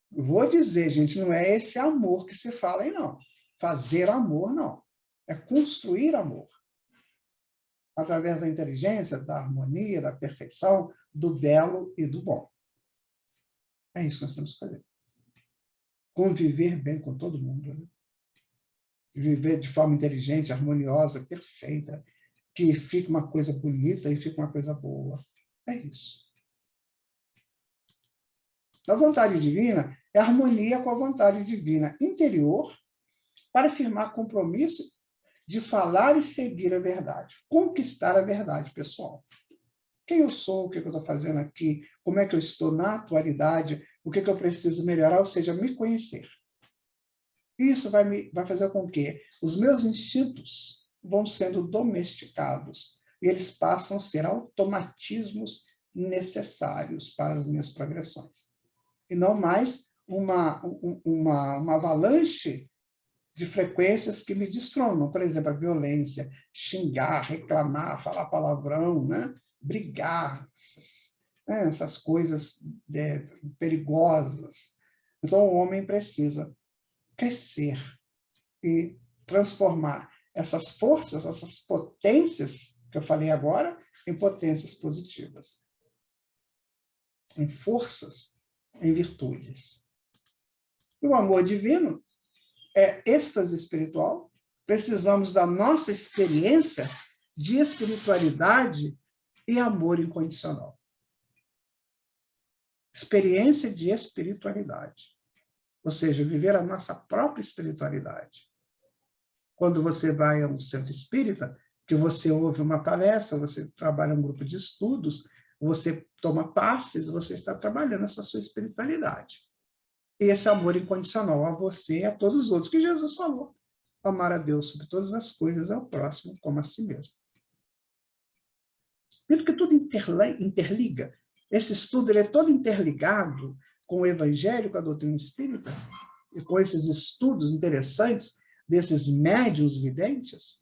Vou dizer, gente, não é esse amor que se fala aí, não. Fazer amor, não. É construir amor. Através da inteligência, da harmonia, da perfeição, do belo e do bom. É isso que nós temos que fazer. Conviver bem com todo mundo, né? Viver de forma inteligente, harmoniosa, perfeita, que fique uma coisa bonita e fique uma coisa boa. É isso. A vontade divina é harmonia com a vontade divina interior para firmar compromisso de falar e seguir a verdade, conquistar a verdade pessoal. Quem eu sou, o que eu estou fazendo aqui, como é que eu estou na atualidade, o que eu preciso melhorar, ou seja, me conhecer. Isso vai fazer com que os meus instintos vão sendo domesticados e eles passam a ser automatismos necessários para as minhas progressões. E não mais uma avalanche de frequências que me destronam. Por exemplo, a violência, xingar, reclamar, falar palavrão, né? Brigar, essas coisas perigosas. Então, o homem precisa crescer e transformar essas forças, essas potências que eu falei agora, em potências positivas, em forças, em virtudes. E o amor divino é êxtase espiritual. Precisamos da nossa experiência de espiritualidade e amor incondicional. Experiência de espiritualidade. Ou seja, viver a nossa própria espiritualidade. Quando você vai a um centro espírita, que você ouve uma palestra, você trabalha em um grupo de estudos, você toma passes, você está trabalhando essa sua espiritualidade. E esse amor incondicional a você e a todos os outros, que Jesus falou. Amar a Deus sobre todas as coisas, ao próximo como a si mesmo. Vendo que tudo interliga. Esse estudo ele é todo interligado com o Evangelho, com a doutrina espírita, e com esses estudos interessantes desses médiuns videntes.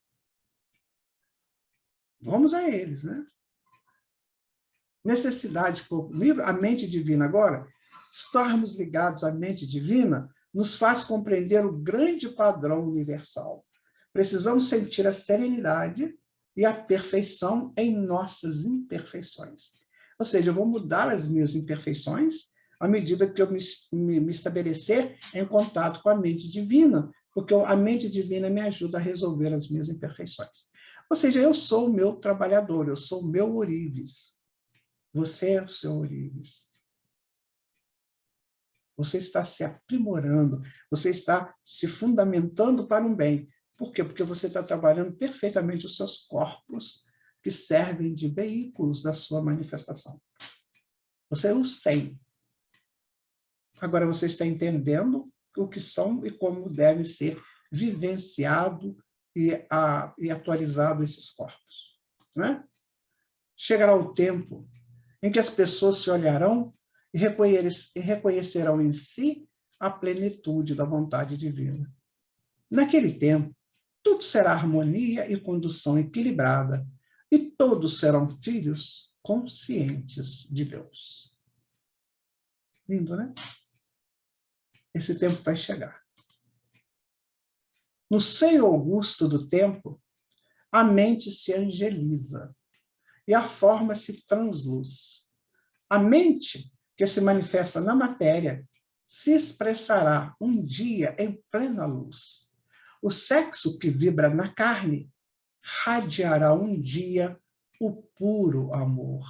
Vamos a eles, né? Necessidade, a mente divina agora, estarmos ligados à mente divina, nos faz compreender o grande padrão universal. Precisamos sentir a serenidade e a perfeição em nossas imperfeições. Ou seja, eu vou mudar as minhas imperfeições à medida que eu me estabelecer em contato com a mente divina, porque a mente divina me ajuda a resolver as minhas imperfeições. Ou seja, eu sou o meu trabalhador, eu sou o meu ourives. Você é o seu ourives. Você está se aprimorando, você está se fundamentando para um bem. Por quê? Porque você está trabalhando perfeitamente os seus corpos, que servem de veículos da sua manifestação. Você os tem. Agora você está entendendo o que são e como deve ser vivenciado e atualizado esses corpos. Não é? Chegará o tempo em que as pessoas se olharão e reconhecerão em si a plenitude da vontade divina. Naquele tempo, tudo será harmonia e condução equilibrada, e todos serão filhos conscientes de Deus. Lindo, né? Esse tempo vai chegar. No seio augusto do tempo, a mente se angeliza e a forma se transluz. A mente, que se manifesta na matéria, se expressará um dia em plena luz. O sexo que vibra na carne radiará um dia o puro amor.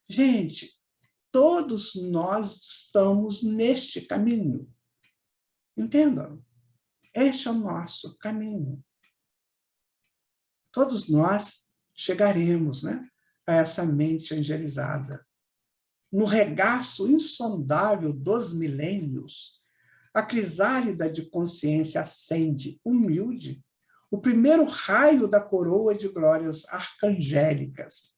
Gente, todos nós estamos neste caminho. Entendam? Este é o nosso caminho. Todos nós chegaremos, né, a essa mente angelizada. No regaço insondável dos milênios, a crisálida de consciência acende, humilde, o primeiro raio da coroa de glórias arcangélicas.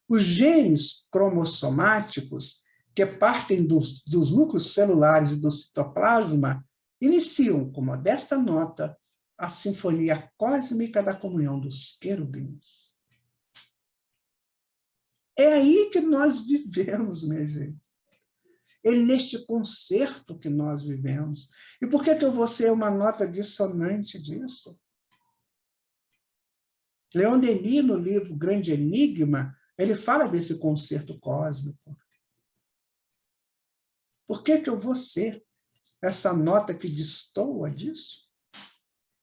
Os genes cromossomáticos, que partem dos núcleos celulares e do citoplasma, iniciam, com modesta nota, a sinfonia cósmica da comunhão dos querubins. É aí que nós vivemos, minha gente. É neste concerto que nós vivemos. E por que eu vou ser uma nota dissonante disso? Leon Denis, no livro Grande Enigma, ele fala desse concerto cósmico. Por que eu vou ser essa nota que destoa disso?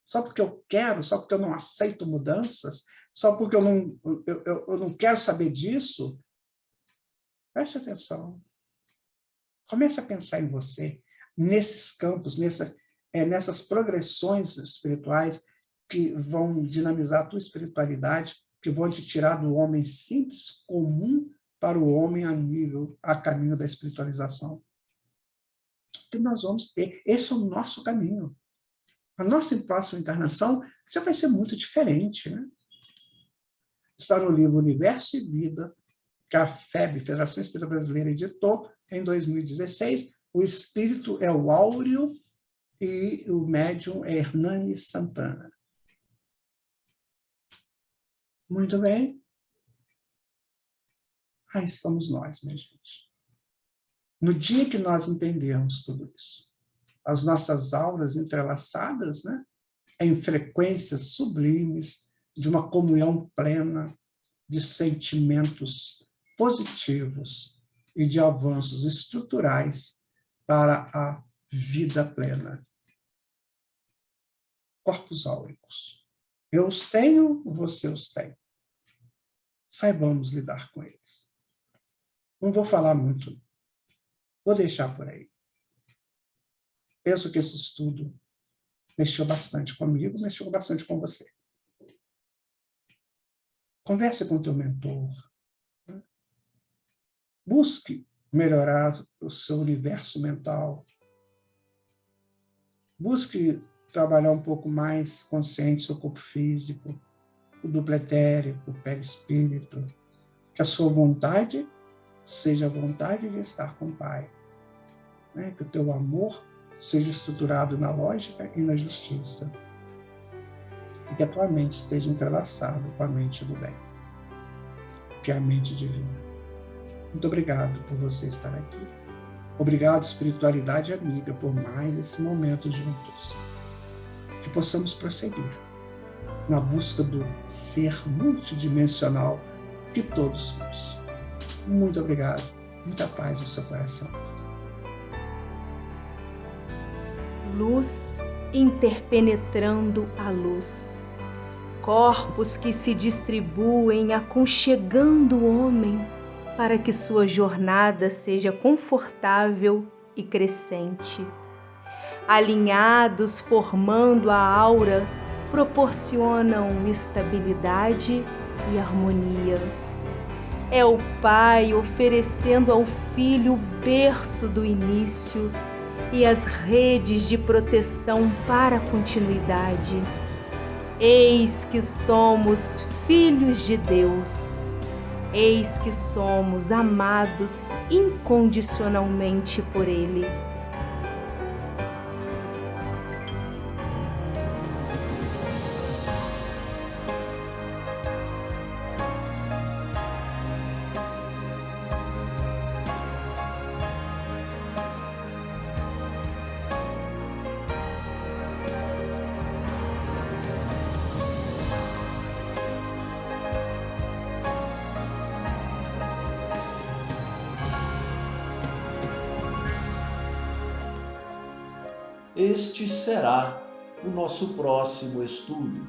Só porque eu quero, só porque eu não aceito mudanças, só porque eu não quero saber disso? Preste atenção. Comece a pensar em você, nesses campos, nessas progressões espirituais que vão dinamizar a tua espiritualidade, que vão te tirar do homem simples, comum, para o homem a caminho da espiritualização. Que nós vamos ter. Esse é o nosso caminho. A nossa próxima encarnação já vai ser muito diferente, né? Está no livro Universo e Vida, que a FEB, Federação Espírita Brasileira, editou em 2016. O espírito é o Áureo e o médium é Hernani Santana. Muito bem. Aí estamos nós, minha gente. No dia que nós entendermos tudo isso, as nossas auras entrelaçadas, né, em frequências sublimes, de uma comunhão plena, de sentimentos positivos e de avanços estruturais para a vida plena. Corpos áuricos. Eu os tenho, você os tem. saibamos lidar com eles. Não vou falar muito, vou deixar por aí. Penso que esse estudo mexeu bastante comigo, mexeu bastante com você. Converse com o teu mentor. Busque melhorar o seu universo mental. Busque trabalhar um pouco mais consciente seu corpo físico, o duplo etérico, o perispírito. Que a sua vontade seja a vontade de estar com o Pai. Né? Que o teu amor seja estruturado na lógica e na justiça. E que a tua mente esteja entrelaçada com a mente do bem, que é a mente divina. Muito obrigado por você estar aqui. Obrigado, espiritualidade amiga, por mais esse momento juntos. Que possamos prosseguir na busca do ser multidimensional que todos somos. Muito obrigado. Muita paz no seu coração. Luz interpenetrando a luz. Corpos que se distribuem, aconchegando o homem para que sua jornada seja confortável e crescente. Alinhados, formando a aura, proporcionam estabilidade e harmonia. É o Pai oferecendo ao Filho o berço do início e as redes de proteção para a continuidade. Eis que somos filhos de Deus. Eis que somos amados incondicionalmente por Ele. Este será o nosso próximo estudo.